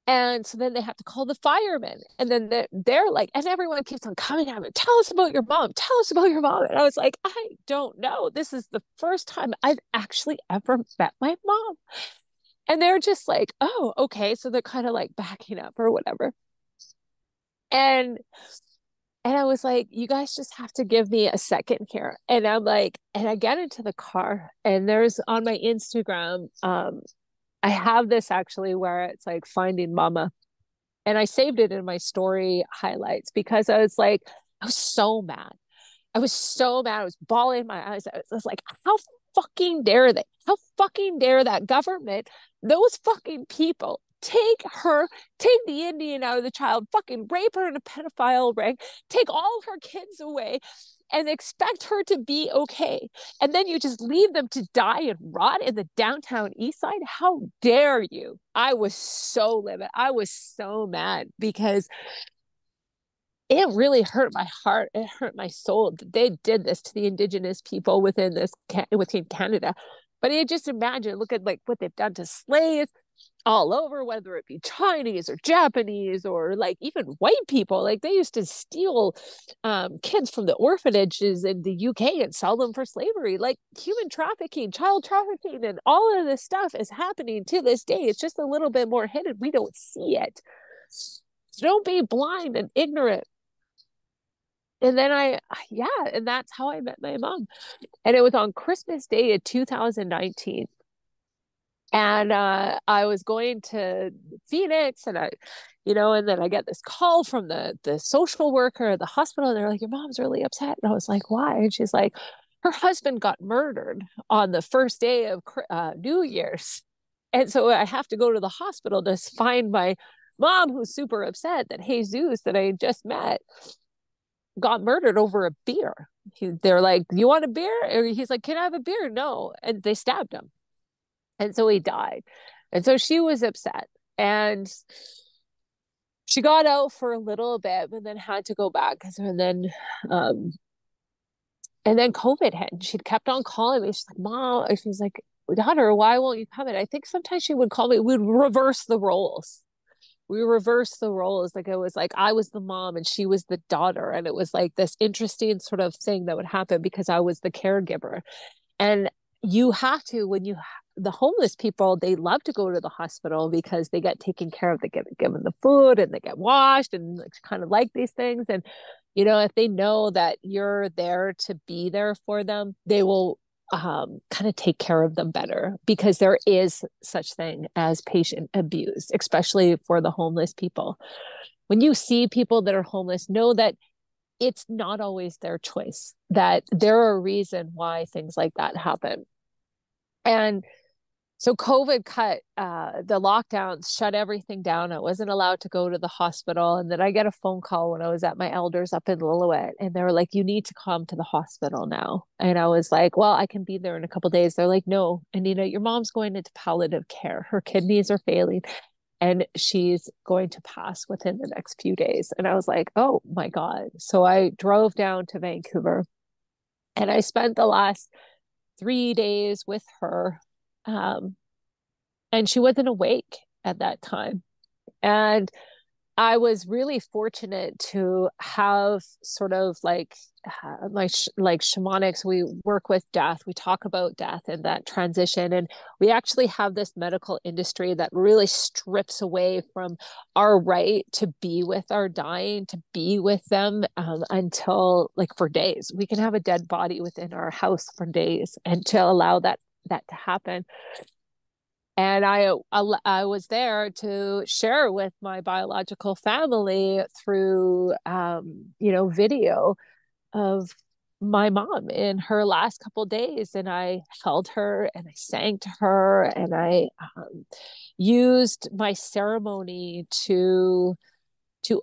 B: And so then they have to call the firemen, and then they're like, and everyone keeps on coming at me, tell us about your mom, tell us about your mom. And I was like, I don't know, this is the first time I've actually ever met my mom. And they're just like, oh, okay. So they're kind of like backing up or whatever. And I was like, you guys just have to give me a second here. And I'm like, and I get into the car, and there's on my Instagram, I have this actually where it's like finding mama. And I saved it in my story highlights because I was like, I was so mad. I was so mad. I was bawling my eyes. I was like, how fucking dare they? How fucking dare that government, those fucking people, take the Indian out of the child, fucking rape her in a pedophile ring, take all of her kids away, and expect her to be okay. And then you just leave them to die and rot in the downtown east side? How dare you? I was so livid. I was so mad because it really hurt my heart. It hurt my soul that they did this to the Indigenous people within Canada. But you just imagine, look at like what they've done to slaves all over, whether it be Chinese or Japanese or like even white people. Like they used to steal kids from the orphanages in the UK and sell them for slavery. Like human trafficking, child trafficking, and all of this stuff is happening to this day. It's just a little bit more hidden. We don't see it. So don't be blind and ignorant. And then and that's how I met my mom. And it was on Christmas Day of 2019. And I was going to Phoenix, and and then I get this call from the social worker at the hospital, and they're like, your mom's really upset. And I was like, why? And she's like, her husband got murdered on the first day of New Year's. And so I have to go to the hospital to find my mom, who's super upset that Jesus that I just met got murdered over a beer. They're like, you want a beer? Or he's like, can I have a beer? No. And they stabbed him. And so he died. And so she was upset. And she got out for a little bit, but then had to go back. Um, and then COVID hit. And she'd kept on calling me. She's like, Mom, she's like, daughter, why won't you come in? I think sometimes she would call me, we'd reverse the roles. We reversed the roles. Like it was like I was the mom and she was the daughter. And it was like this interesting sort of thing that would happen because I was the caregiver. And you have to, the homeless people, they love to go to the hospital because they get taken care of. They get given the food and they get washed and kind of like these things. And, if they know that you're there to be there for them, they will kind of take care of them better, because there is such thing as patient abuse, especially for the homeless people. When you see people that are homeless, know that it's not always their choice, that there are a reason why things like that happen. And so COVID cut, the lockdowns shut everything down. I wasn't allowed to go to the hospital. And then I get a phone call when I was at my elders up in Lillooet, and they were like, you need to come to the hospital now. And I was like, well, I can be there in a couple of days. They're like, no, Anita, your mom's going into palliative care. Her kidneys are failing and she's going to pass within the next few days. And I was like, oh my God. So I drove down to Vancouver and I spent the last 3 days with her. And she wasn't awake at that time. And I was really fortunate to have sort of like like shamanics. We work with death. We talk about death and that transition. And we actually have this medical industry that really strips away from our right to be with our dying, to be with them until like for days. We can have a dead body within our house for days and to allow that to happen. And I was there to share with my biological family through video of my mom in her last couple of days. And I held her and I sang to her and I used my ceremony to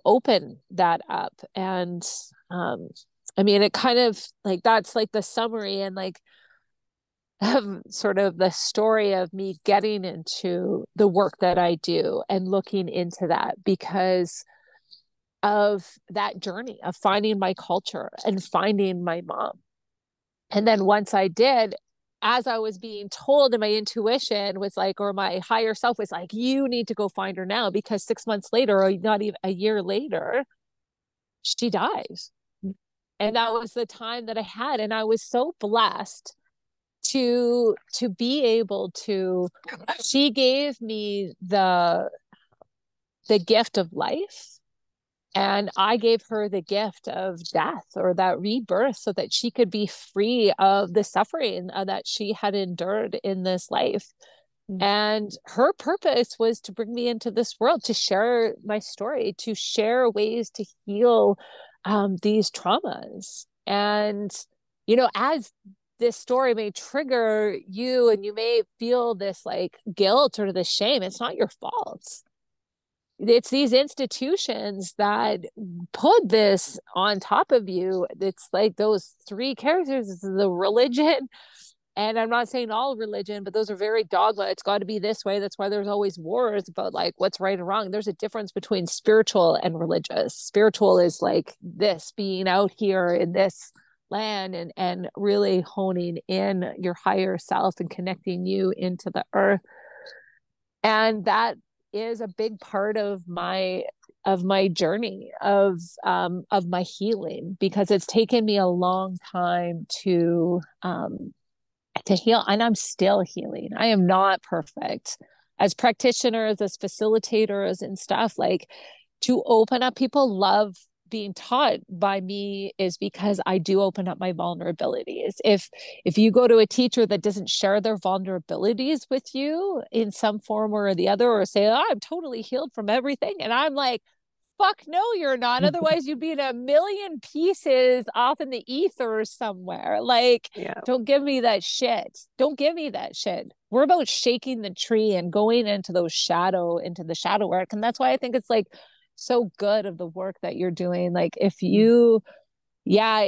B: open that up. And it kind of like, that's like the summary and like sort of the story of me getting into the work that I do and looking into that because of that journey of finding my culture and finding my mom. And then once I did, as I was being told, and my intuition was like, or my higher self was like, you need to go find her now, because 6 months later, or not even a year later, she dies. And that was the time that I had. And I was so blessed to be able to, she gave me the gift of life, and I gave her the gift of death, or that rebirth, so that she could be free of the suffering that she had endured in this life. And her purpose was to bring me into this world, to share my story, to share ways to heal these traumas. And as this story may trigger you and you may feel this like guilt or this shame, it's not your fault. It's these institutions that put this on top of you. It's like those three characters, the religion. And I'm not saying all religion, but those are very dogma. It's got to be this way. That's why there's always wars about like what's right and wrong. There's a difference between spiritual and religious. Spiritual is like this, being out here in this land and really honing in your higher self and connecting you into the earth. And that is a big part of my journey of my healing, because it's taken me a long time to heal, and I'm still healing. I am not perfect as practitioners, as facilitators and stuff. Like, to open up, people love being taught by me is because I do open up my vulnerabilities. If you go to a teacher that doesn't share their vulnerabilities with you in some form or the other, or say, oh, I'm totally healed from everything, and I'm like, fuck no, you're not. Otherwise you'd be in a million pieces off in the ether somewhere. Like, yeah. Don't give me that shit. Don't give me that shit. We're about shaking the tree and going into the shadow work. And that's why I think it's like so good of the work that you're doing. Like, if you Yeah,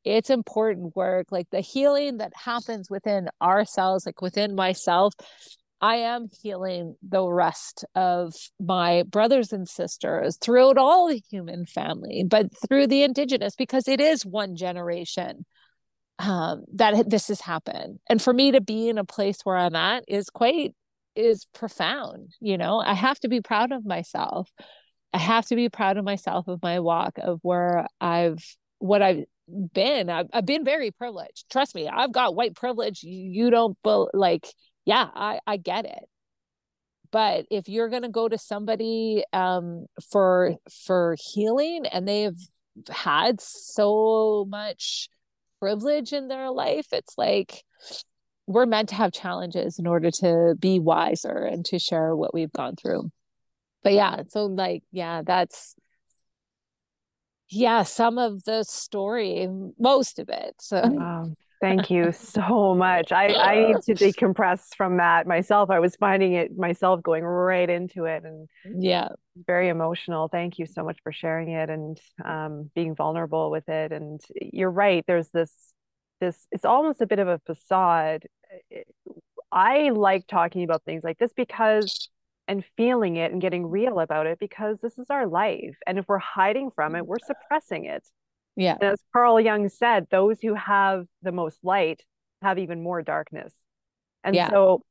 B: it's important work. Like the healing that happens within ourselves, like within myself, I am healing the rest of my brothers and sisters throughout all the human family, but through the Indigenous, because it is one generation that this has happened. And for me to be in a place where I'm at is profound. I have to be proud of myself. I have to be proud of myself, of my walk, of what I've been. I've been very privileged. Trust me, I've got white privilege. You don't, like, yeah, I get it. But if you're going to go to somebody for healing, and they've had so much privilege in their life, it's like we're meant to have challenges in order to be wiser and to share what we've gone through. But yeah, so like, yeah, that's, yeah, some of the story, most of it. So
A: Wow. Thank you so much. I need to decompress from that myself. I was finding it myself going right into it and
B: yeah,
A: very emotional. Thank you so much for sharing it and being vulnerable with it. And you're right. There's this. It's almost a bit of a facade. I like talking about things like this because and feeling it and getting real about it because this is our life. And if we're hiding from it, we're suppressing it.
B: yeah,
A: And as Carl Jung said, those who have the most light have even more darkness. And
B: yeah,
A: so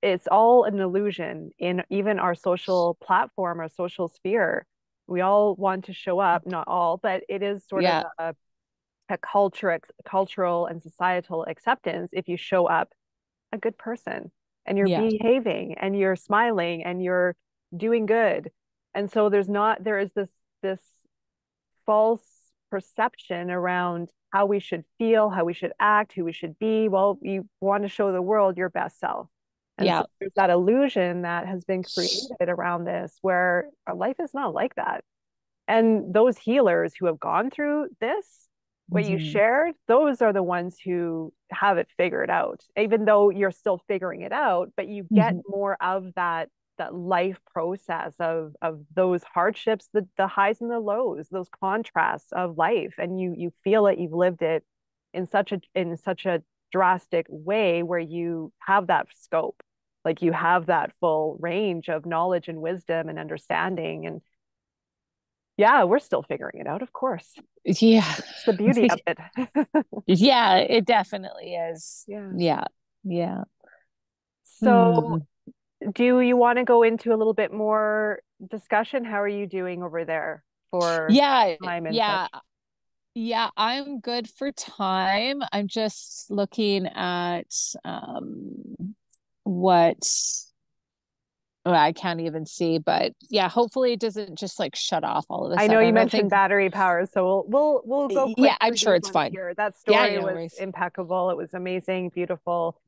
A: it's all an illusion in even our social platform, our social sphere. We all want to show up, not all, but it is sort of
B: yeah,
A: a cultural and societal acceptance if you show up a good person and you're
B: yeah,
A: behaving and you're smiling and you're doing good. And so there is this false perception around how we should feel, how we should act, who we should be. Well, you want to show the world your best self. And so
B: yeah.
A: there's that illusion that has been created around this where our life is not like that. And those healers who have gone through this, what you
B: Mm-hmm.
A: shared, those are the ones who have it figured out, even though you're still figuring it out, but you get
B: Mm-hmm.
A: more of that life process of those hardships, the highs and the lows, those contrasts of life. And you feel it, you've lived it in such a drastic way where you have that scope, like you have that full range of knowledge and wisdom and understanding. And yeah, we're still figuring it out, of course.
B: Yeah.
A: It's the beauty of it.
B: Yeah, it definitely is.
A: Yeah.
B: Yeah. Yeah.
A: So,
B: Hmm.
A: do you want to go into a little bit more discussion? How are you doing over there for
B: Yeah.
A: time and
B: Yeah.
A: such?
B: Yeah, I'm good for time. I'm just looking at what oh, I can't even see, but yeah, hopefully it doesn't just like shut off all of a
A: I know you
B: sudden. I
A: mentioned
B: think,
A: battery power, so we'll go quick
B: yeah, I'm
A: through
B: sure
A: these
B: it's
A: ones
B: fine.
A: here. That
B: Yeah,
A: story
B: no
A: was
B: worries.
A: impeccable. It was amazing, beautiful.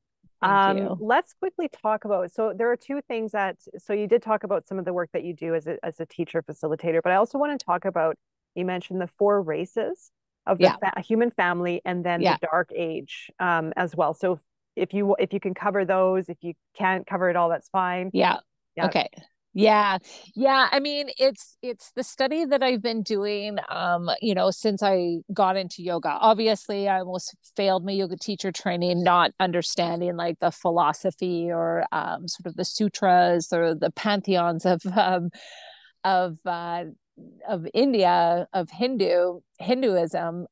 B: Thank you.
A: Let's quickly talk about. So there are two things that. So you did talk about some of the work that you do as a teacher facilitator, but I also want to talk about. You mentioned the four races of the
B: Yeah,
A: human family, and then the
B: yeah,
A: dark age as well. So if you can cover those, if you can't cover it all, that's fine.
B: yeah.
A: Yeah,
B: Okay. Yeah. Yeah. I mean, it's the study that I've been doing since I got into yoga. Obviously, I almost failed my yoga teacher training, not understanding like the philosophy or sort of the sutras or the pantheons of uh of India, of Hinduism,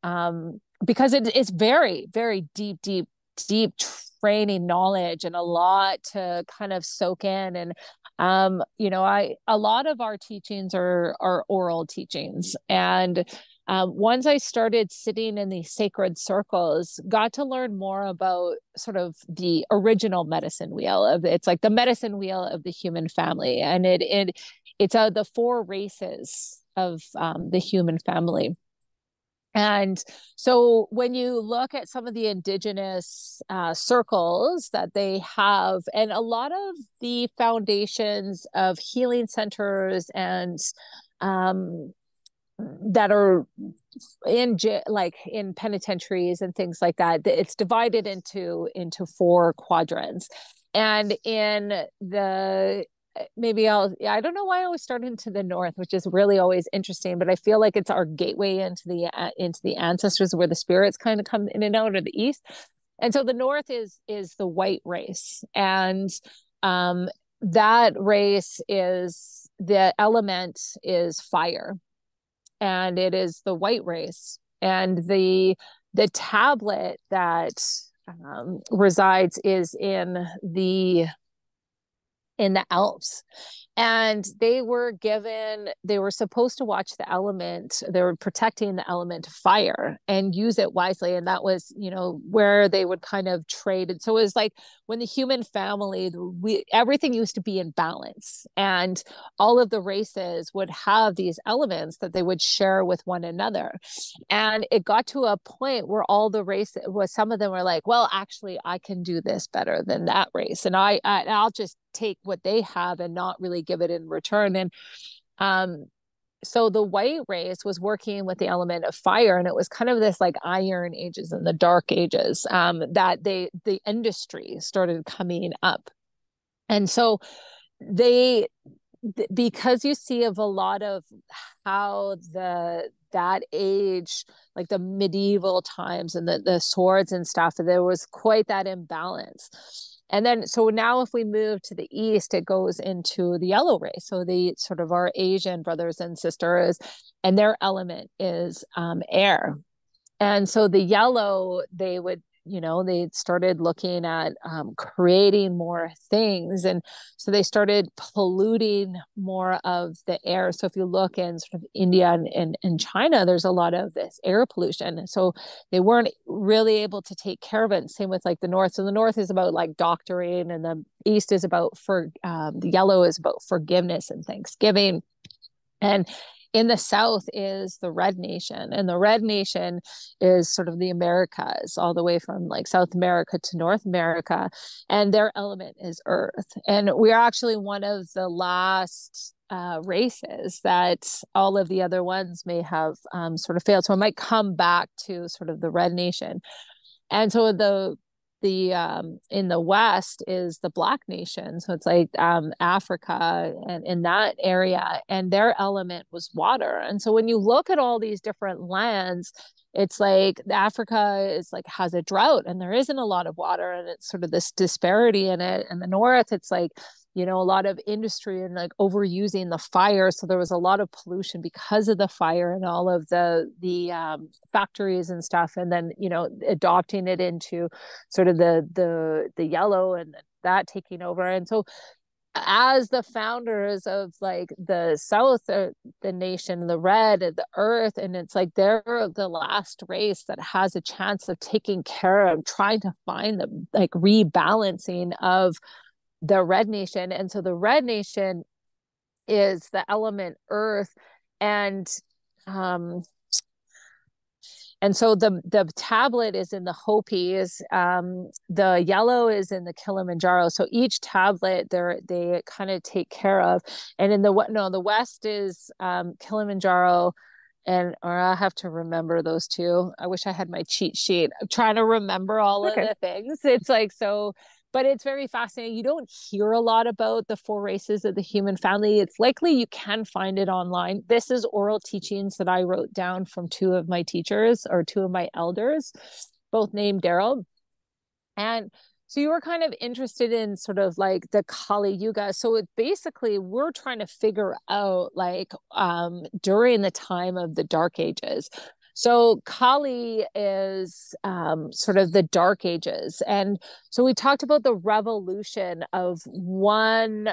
B: because it's very, very deep training knowledge and a lot to kind of soak in. And I a lot of our teachings are oral teachings. And once I started sitting in these sacred circles, got to learn more about sort of the original medicine wheel of it's like the medicine wheel of the human family, and it's the four races of the human family. And so when you look at some of the indigenous circles that they have, and a lot of the foundations of healing centers and um, that are like in penitentiaries and things like that, it's divided into four quadrants. And in the I don't know why I always start into the north, which is really always interesting, but I feel like it's our gateway into the ancestors where the spirits kind of come in and out, of the east. And so the north is the white race. And that race is, the element is fire, and it is the white race. And the tablet that resides is in the Alps. And they were supposed to watch the element, they were protecting the element of fire and use it wisely. And that was, where they would kind of trade. And so it was like when the human family, everything used to be in balance. And all of the races would have these elements that they would share with one another. And it got to a point where all the races, some of them were like, well, actually, I can do this better than that race. And I'll just take what they have and not really give it in return. And so the white race was working with the element of fire, and it was kind of this like iron ages and the dark ages, that the industry started coming up. And so because you see of a lot of how that age, like the medieval times and the swords and stuff, there was quite that imbalance. And then, so now if we move to the east, it goes into the yellow race. So the sort of our Asian brothers and sisters, and their element is air. And so the yellow, they started looking at creating more things. And so they started polluting more of the air. So if you look in sort of India and China, there's a lot of this air pollution. So they weren't really able to take care of it. Same with like the north. So the north is about like doctoring, and the east is about the yellow is about forgiveness and thanksgiving. And in the south is the Red Nation, and the Red Nation is sort of the Americas, all the way from like South America to North America, and their element is earth. And we're actually one of the last races that all of the other ones may have sort of failed. So I might come back to sort of the Red Nation. And so in the west is the Black Nation, so it's like Africa and in that area, and their element was water. And so when you look at all these different lands, it's like Africa is like has a drought and there isn't a lot of water, and it's sort of this disparity in it. And the north, it's like a lot of industry and like overusing the fire, so there was a lot of pollution because of the fire and all of the factories and stuff, and then adopting it into sort of the yellow and that taking over. And so as the founders of like the south, the nation, the red, the earth, and it's like they're the last race that has a chance of taking care of trying to find the like rebalancing of the Red Nation. And so the Red Nation is the element earth, and so the tablet is in the Hopis, the yellow is in the Kilimanjaro. So each tablet they kind of take care of. And in the west is Kilimanjaro, or I'll have to remember those two. I wish I had my cheat sheet. I'm trying to remember all of the things. It's like so. But it's very fascinating. You don't hear a lot about the 4 races of the human family. It's likely you can find it online. This is oral teachings that I wrote down from 2 of my teachers, or 2 of my elders, both named Daryl. And so you were kind of interested in sort of like the Kali Yuga. So it basically, we're trying to figure out like during the time of the Dark Ages. So Kali is sort of the Dark Ages. And so we talked about the revolution of 1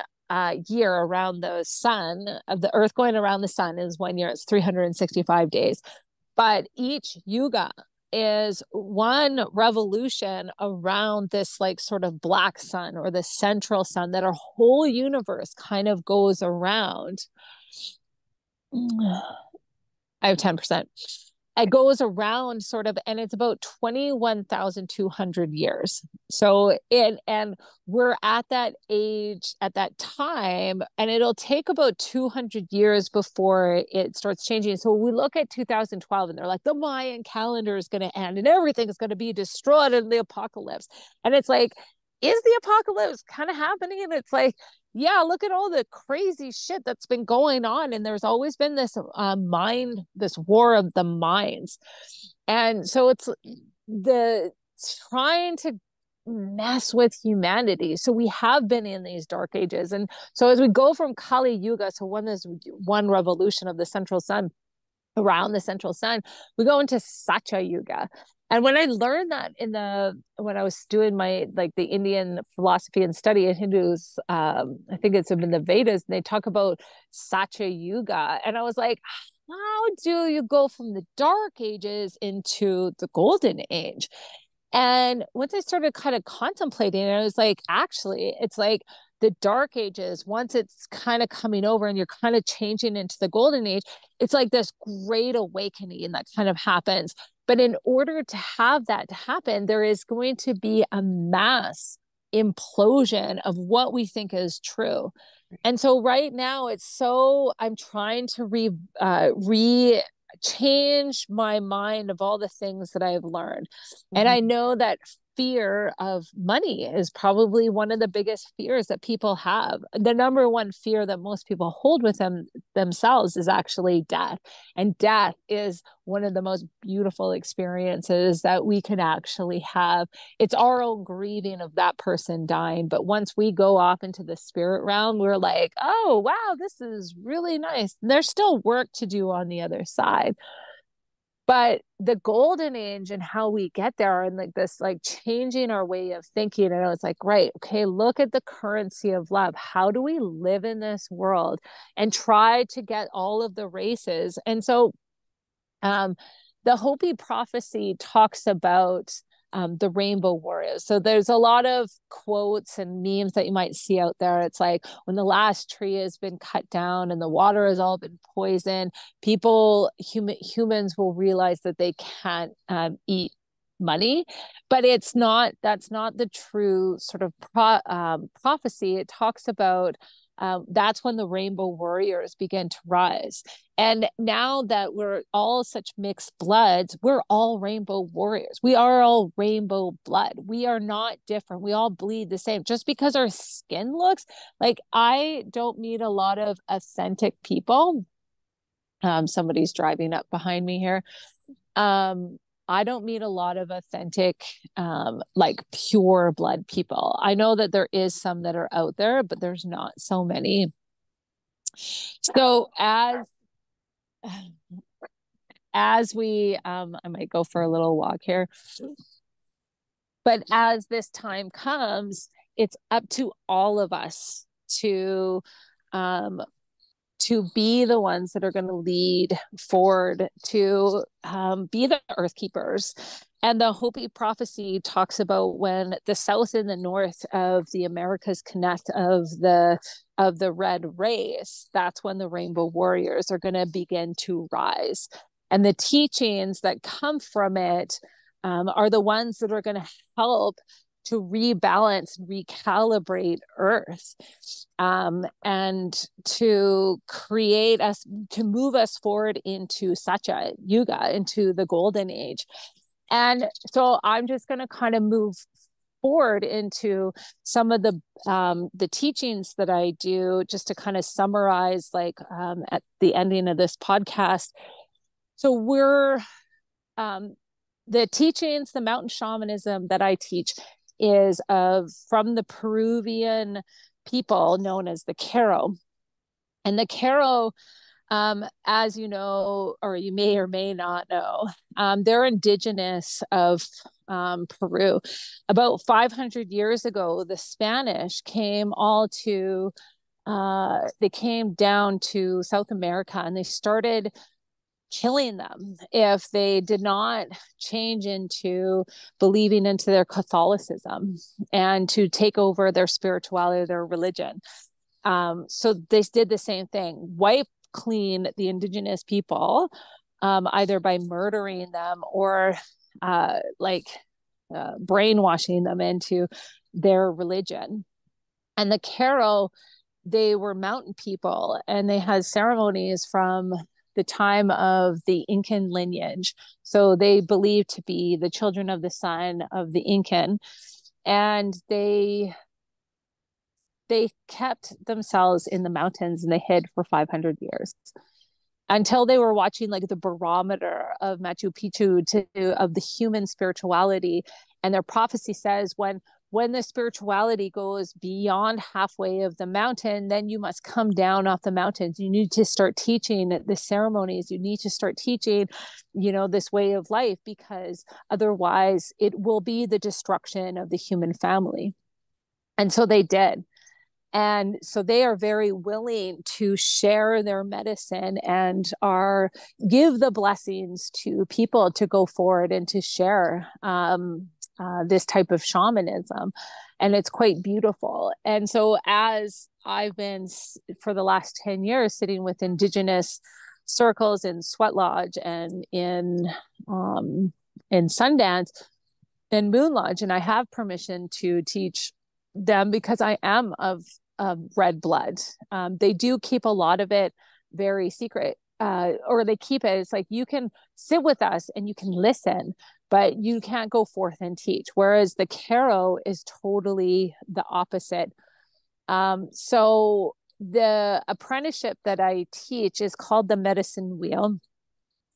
B: year around the sun, of the earth going around the sun is 1 year. It's 365 days. But each yuga is 1 revolution around this like sort of black sun, or the central sun that our whole universe kind of goes around. I have 10%. It goes around sort of, and it's about 21,200 years. So and we're at that age at that time, and it'll take about 200 years before it starts changing. So we look at 2012 and they're like, the Mayan calendar is going to end and everything is going to be destroyed in the apocalypse. And it's like, is the apocalypse kind of happening? And it's like, yeah, look at all the crazy shit that's been going on. And there's always been this this war of the minds. And so it's the trying to mess with humanity. So we have been in these dark ages. And so as we go from Kali Yuga, so when there's one revolution of the central sun, around the central sun, we go into Satya Yuga. And when I learned that when I was doing my, like the Indian philosophy and study in Hindus, I think it's in the Vedas, and they talk about Satya Yuga. And I was like, how do you go from the dark ages into the golden age? And once I started kind of contemplating it, I was like, actually, it's like the dark ages, once it's kind of coming over and you're kind of changing into the golden age, it's like this great awakening that kind of happens. But in order to have that to happen, there is going to be a mass implosion of what we think is true. And so right now I'm trying to change my mind of all the things that I've learned. Mm-hmm. And I know that fear of money is probably one of the biggest fears that people have. The number one fear that most people hold with themselves is actually death. And death is one of the most beautiful experiences that we can actually have. It's our own grieving of that person dying. But once we go off into the spirit realm, we're like, oh, wow, this is really nice. And there's still work to do on the other side. But the golden age and how we get there, and like this, like changing our way of thinking. And I was like, right, okay, look at the currency of love. How do we live in this world and try to get all of the races? And so the Hopi prophecy talks about the rainbow warriors. So there's a lot of quotes and memes that you might see out there. It's like, when the last tree has been cut down and the water has all been poisoned, humans will realize that they can't eat money. But that's not the true sort of prophecy. It talks about that's when the rainbow warriors begin to rise. And now that we're all such mixed bloods, we're all rainbow warriors. We are all rainbow blood. We are not different. We all bleed the same. Just because our skin looks like, I don't meet a lot of authentic people. Somebody's driving up behind me here. I don't meet a lot of authentic, like pure blood people. I know that there is some that are out there, but there's not so many. So as we, I might go for a little walk here, but as this time comes, it's up to all of us to be the ones that are going to lead forward, to be the earth keepers. And the Hopi prophecy talks about when the South and the North of the Americas connect, of the red race, that's when the rainbow warriors are going to begin to rise. And the teachings that come from it are the ones that are going to help to rebalance, recalibrate Earth, and to create us, to move us forward into Satya Yuga, into the golden age. And so I'm just going to kind of move forward into some of the teachings that I do, just to kind of summarize, like at the ending of this podcast. So we're the teachings, the mountain shamanism that I teach is from the Peruvian people known as the Q'ero. And the Q'ero, as you know, or you may or may not know, they're indigenous of Peru. About 500 years ago, the Spanish came they came down to South America, and they started killing them if they did not change into believing into their Catholicism and to take over their spirituality, their religion. So they did the same thing, wipe clean the indigenous people, either by murdering them or brainwashing them into their religion. And the Q'ero, they were mountain people, and they had ceremonies from the time of the Incan lineage. So they believed to be the children of the sun of the Incan. And they kept themselves in the mountains and they hid for 500 years until they were watching like the barometer of Machu Picchu of the human spirituality. And their prophecy says when the spirituality goes beyond halfway of the mountain, then you must come down off the mountains. You need to start teaching the ceremonies. You need to start teaching, this way of life, because otherwise it will be the destruction of the human family. And so they did. And so they are very willing to share their medicine and give the blessings to people to go forward and to share this type of shamanism. And it's quite beautiful. And so as I've been for the last 10 years sitting with Indigenous circles in Sweat Lodge and in Sundance and Moon Lodge, and I have permission to teach them because I am of red blood. They do keep a lot of it very secret, or they keep it. It's like you can sit with us and you can listen, but you can't go forth and teach. Whereas the Karo is totally the opposite. So the apprenticeship that I teach is called the Medicine Wheel.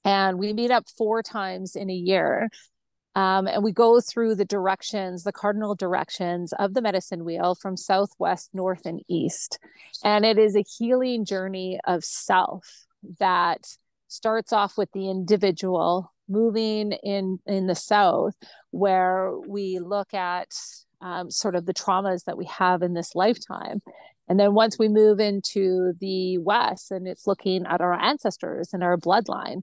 B: And we meet up 4 times in a year. And we go through the cardinal directions of the medicine wheel from south, west, north, and east. And it is a healing journey of self that starts off with the individual moving in the south, where we look at sort of the traumas that we have in this lifetime. And then once we move into the west, and it's looking at our ancestors and our bloodline,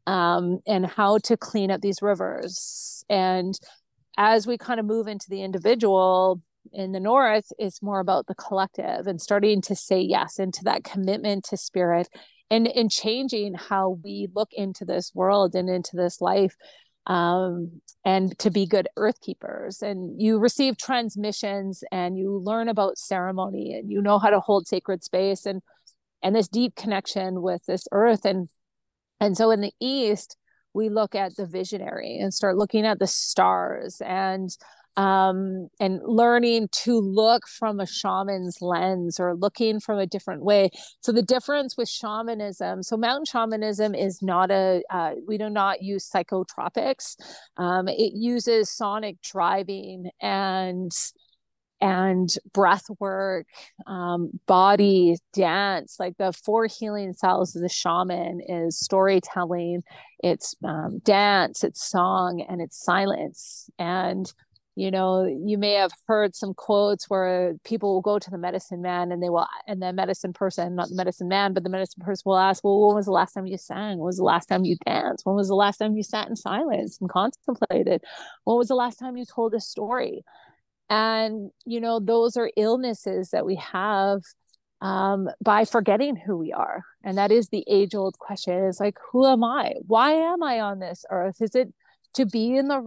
B: and how to clean up these rivers. And as we kind of move into the individual in the north, it's more about the collective and starting to say yes into that commitment to spirit, and in changing how we look into this world and into this life, and to be good earth keepers. And you receive transmissions and you learn about ceremony and you know how to hold sacred space and this deep connection with this earth. And so in the East, we look at the visionary and start looking at the stars and learning to look from a shaman's lens or looking from a different way. So the difference with shamanism, so mountain shamanism is not we do not use psychotropics. It uses sonic driving and breath work, body, dance. Like the 4 healing cells of the shaman is storytelling, it's dance, it's song, and it's silence. And you may have heard some quotes where people will go to the medicine man and the medicine person, not the medicine man, but the medicine person will ask, well, when was the last time you sang? When was the last time you danced? When was the last time you sat in silence and contemplated? When was the last time you told a story? And, those are illnesses that we have by forgetting who we are. And that is the age old question. It's like, who am I? Why am I on this earth? Is it to be in the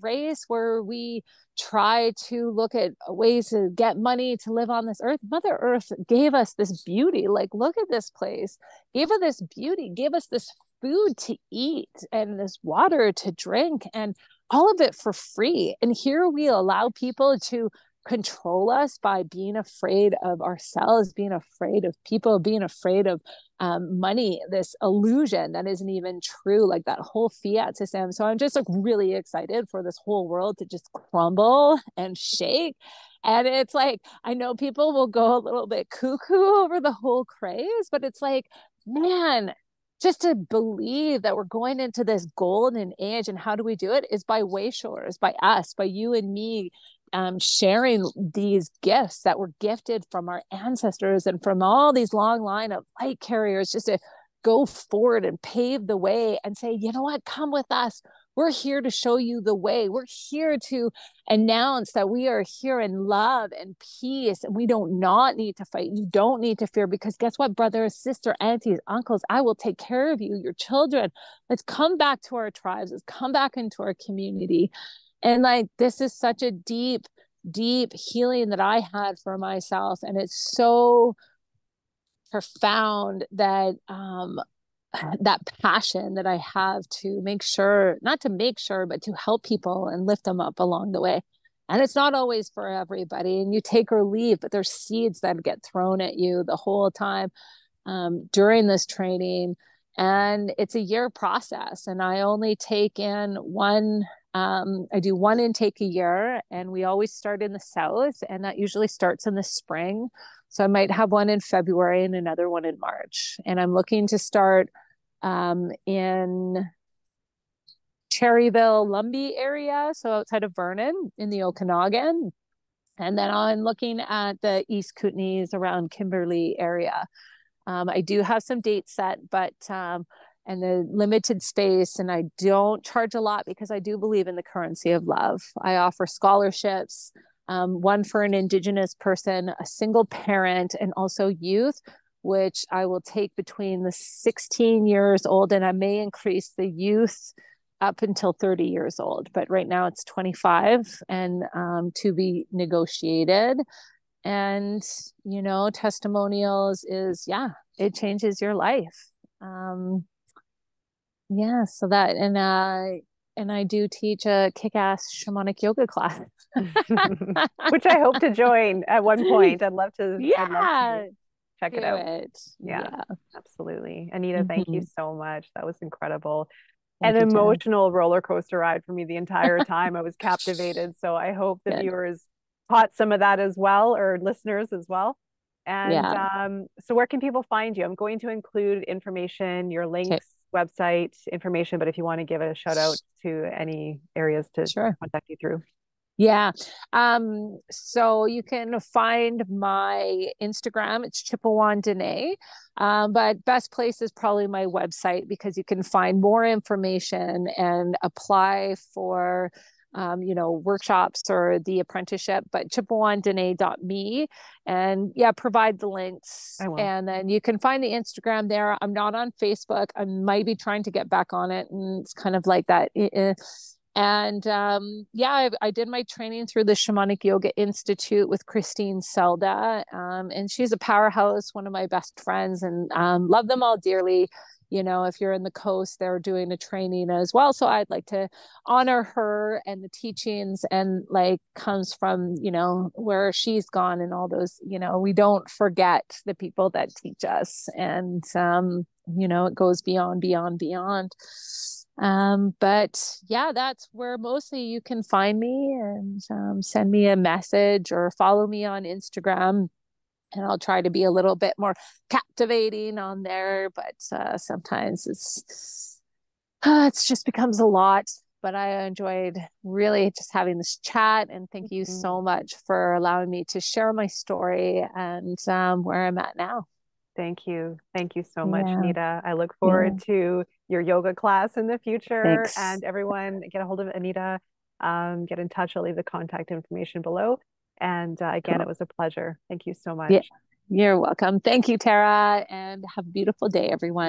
B: race where we try to look at ways to get money to live on this earth? Mother Earth gave us this beauty. Like, look at this place, gave us this beauty, gave us this food to eat and this water to drink, and all of it for free. And here we allow people to control us by being afraid of ourselves, being afraid of people, being afraid of money, this illusion that isn't even true, like that whole fiat system. So I'm just like really excited for this whole world to just crumble and shake. And it's like, I know people will go a little bit cuckoo over the whole craze, but it's like, man, just to believe that we're going into this golden age. And how do we do it? Is by wayshores, by us, by you and me, sharing these gifts that were gifted from our ancestors and from all these long line of light carriers, just to go forward and pave the way and say, you know what, come with us. We're here to show you the way. We're here to announce that we are here in love and peace, and we don't not need to fight. You don't need to fear, because guess what, brothers, sister, aunties, uncles, I will take care of you, your children. Let's come back to our tribes. Let's come back into our community. And like, this is such a deep, deep healing that I had for myself. And it's so profound that that passion that I have to make sure, not to make sure, but to help people and lift them up along the way. And it's not always for everybody, and you take or leave, but there's seeds that get thrown at you the whole time during this training. And it's a year process. And I only take in one, I do one intake a year, and we always start in the south, and that usually starts in the spring. So I might have one in February and another one in March. And I'm looking to start in Cherryville, Lumbee area, so outside of Vernon in the Okanagan. And then I'm looking at the East Kootenays around Kimberley area. I do have some dates set, but and the limited space, and I don't charge a lot because I do believe in the currency of love. I offer scholarships, one for an Indigenous person, a single parent, and also youth, which I will take between the 16 years old, and I may increase the youth up until 30 years old. But right now it's 25 and to be negotiated. And, you know, testimonials is, yeah, it changes your life. Yeah, so that, and I do teach a kick-ass shamanic yoga class.
A: Which I hope to join at one point. I'd love
B: Yeah,
A: to check
B: do
A: it out.
B: it.
A: Yeah,
B: Yeah.
A: absolutely. Anita, thank you
B: Mm-hmm.
A: so much. That was incredible. An
B: Thank you, Tara.
A: emotional roller coaster ride for me the entire time. I was captivated. So I hope the
B: Good.
A: viewers caught some of that as well, or listeners as well. And
B: Yeah.
A: so where can people find you? I'm going to include information, your
B: Okay.
A: links, website information, but if you want to give a shout out to any areas to
B: Sure.
A: contact you through.
B: Yeah. So you can find my Instagram. It's Chippewan Dene. But best place is probably my website because you can find more information and apply for you know, workshops or the apprenticeship, but chippewandene.me, and yeah, provide the links.
A: I will.
B: And then you can find the Instagram there. I'm not on Facebook. I might be trying to get back on it. And it's kind of like that. And yeah, I did my training through the Shamanic Yoga Institute with Christine Selda. And she's a powerhouse, one of my best friends, and love them all dearly. You know, if you're in the coast, they're doing a training as well. So I'd like to honor her and the teachings, and like comes from, you know, where she's gone and all those, you know, we don't forget the people that teach us. And, you know, it goes beyond, beyond, beyond. But yeah, that's where mostly you can find me, and send me a message or follow me on Instagram, and I'll try to be a little bit more captivating on there. But sometimes it's just becomes a lot. But I enjoyed really just having this chat, and thank you
A: Mm-hmm.
B: so much for allowing me to share my story and where I'm at now.
A: Thank you. Thank you so much,
B: Yeah,
A: Anita. I look
B: yeah.
A: forward to your yoga class in the future.
B: Thanks.
A: And everyone, get a hold of Anita. Get in touch. I'll leave the contact information below. And again, it
B: Cool.
A: was a pleasure. Thank you so
B: Yeah,
A: much.
B: you're welcome. Thank you, Tara, and have a beautiful day, everyone.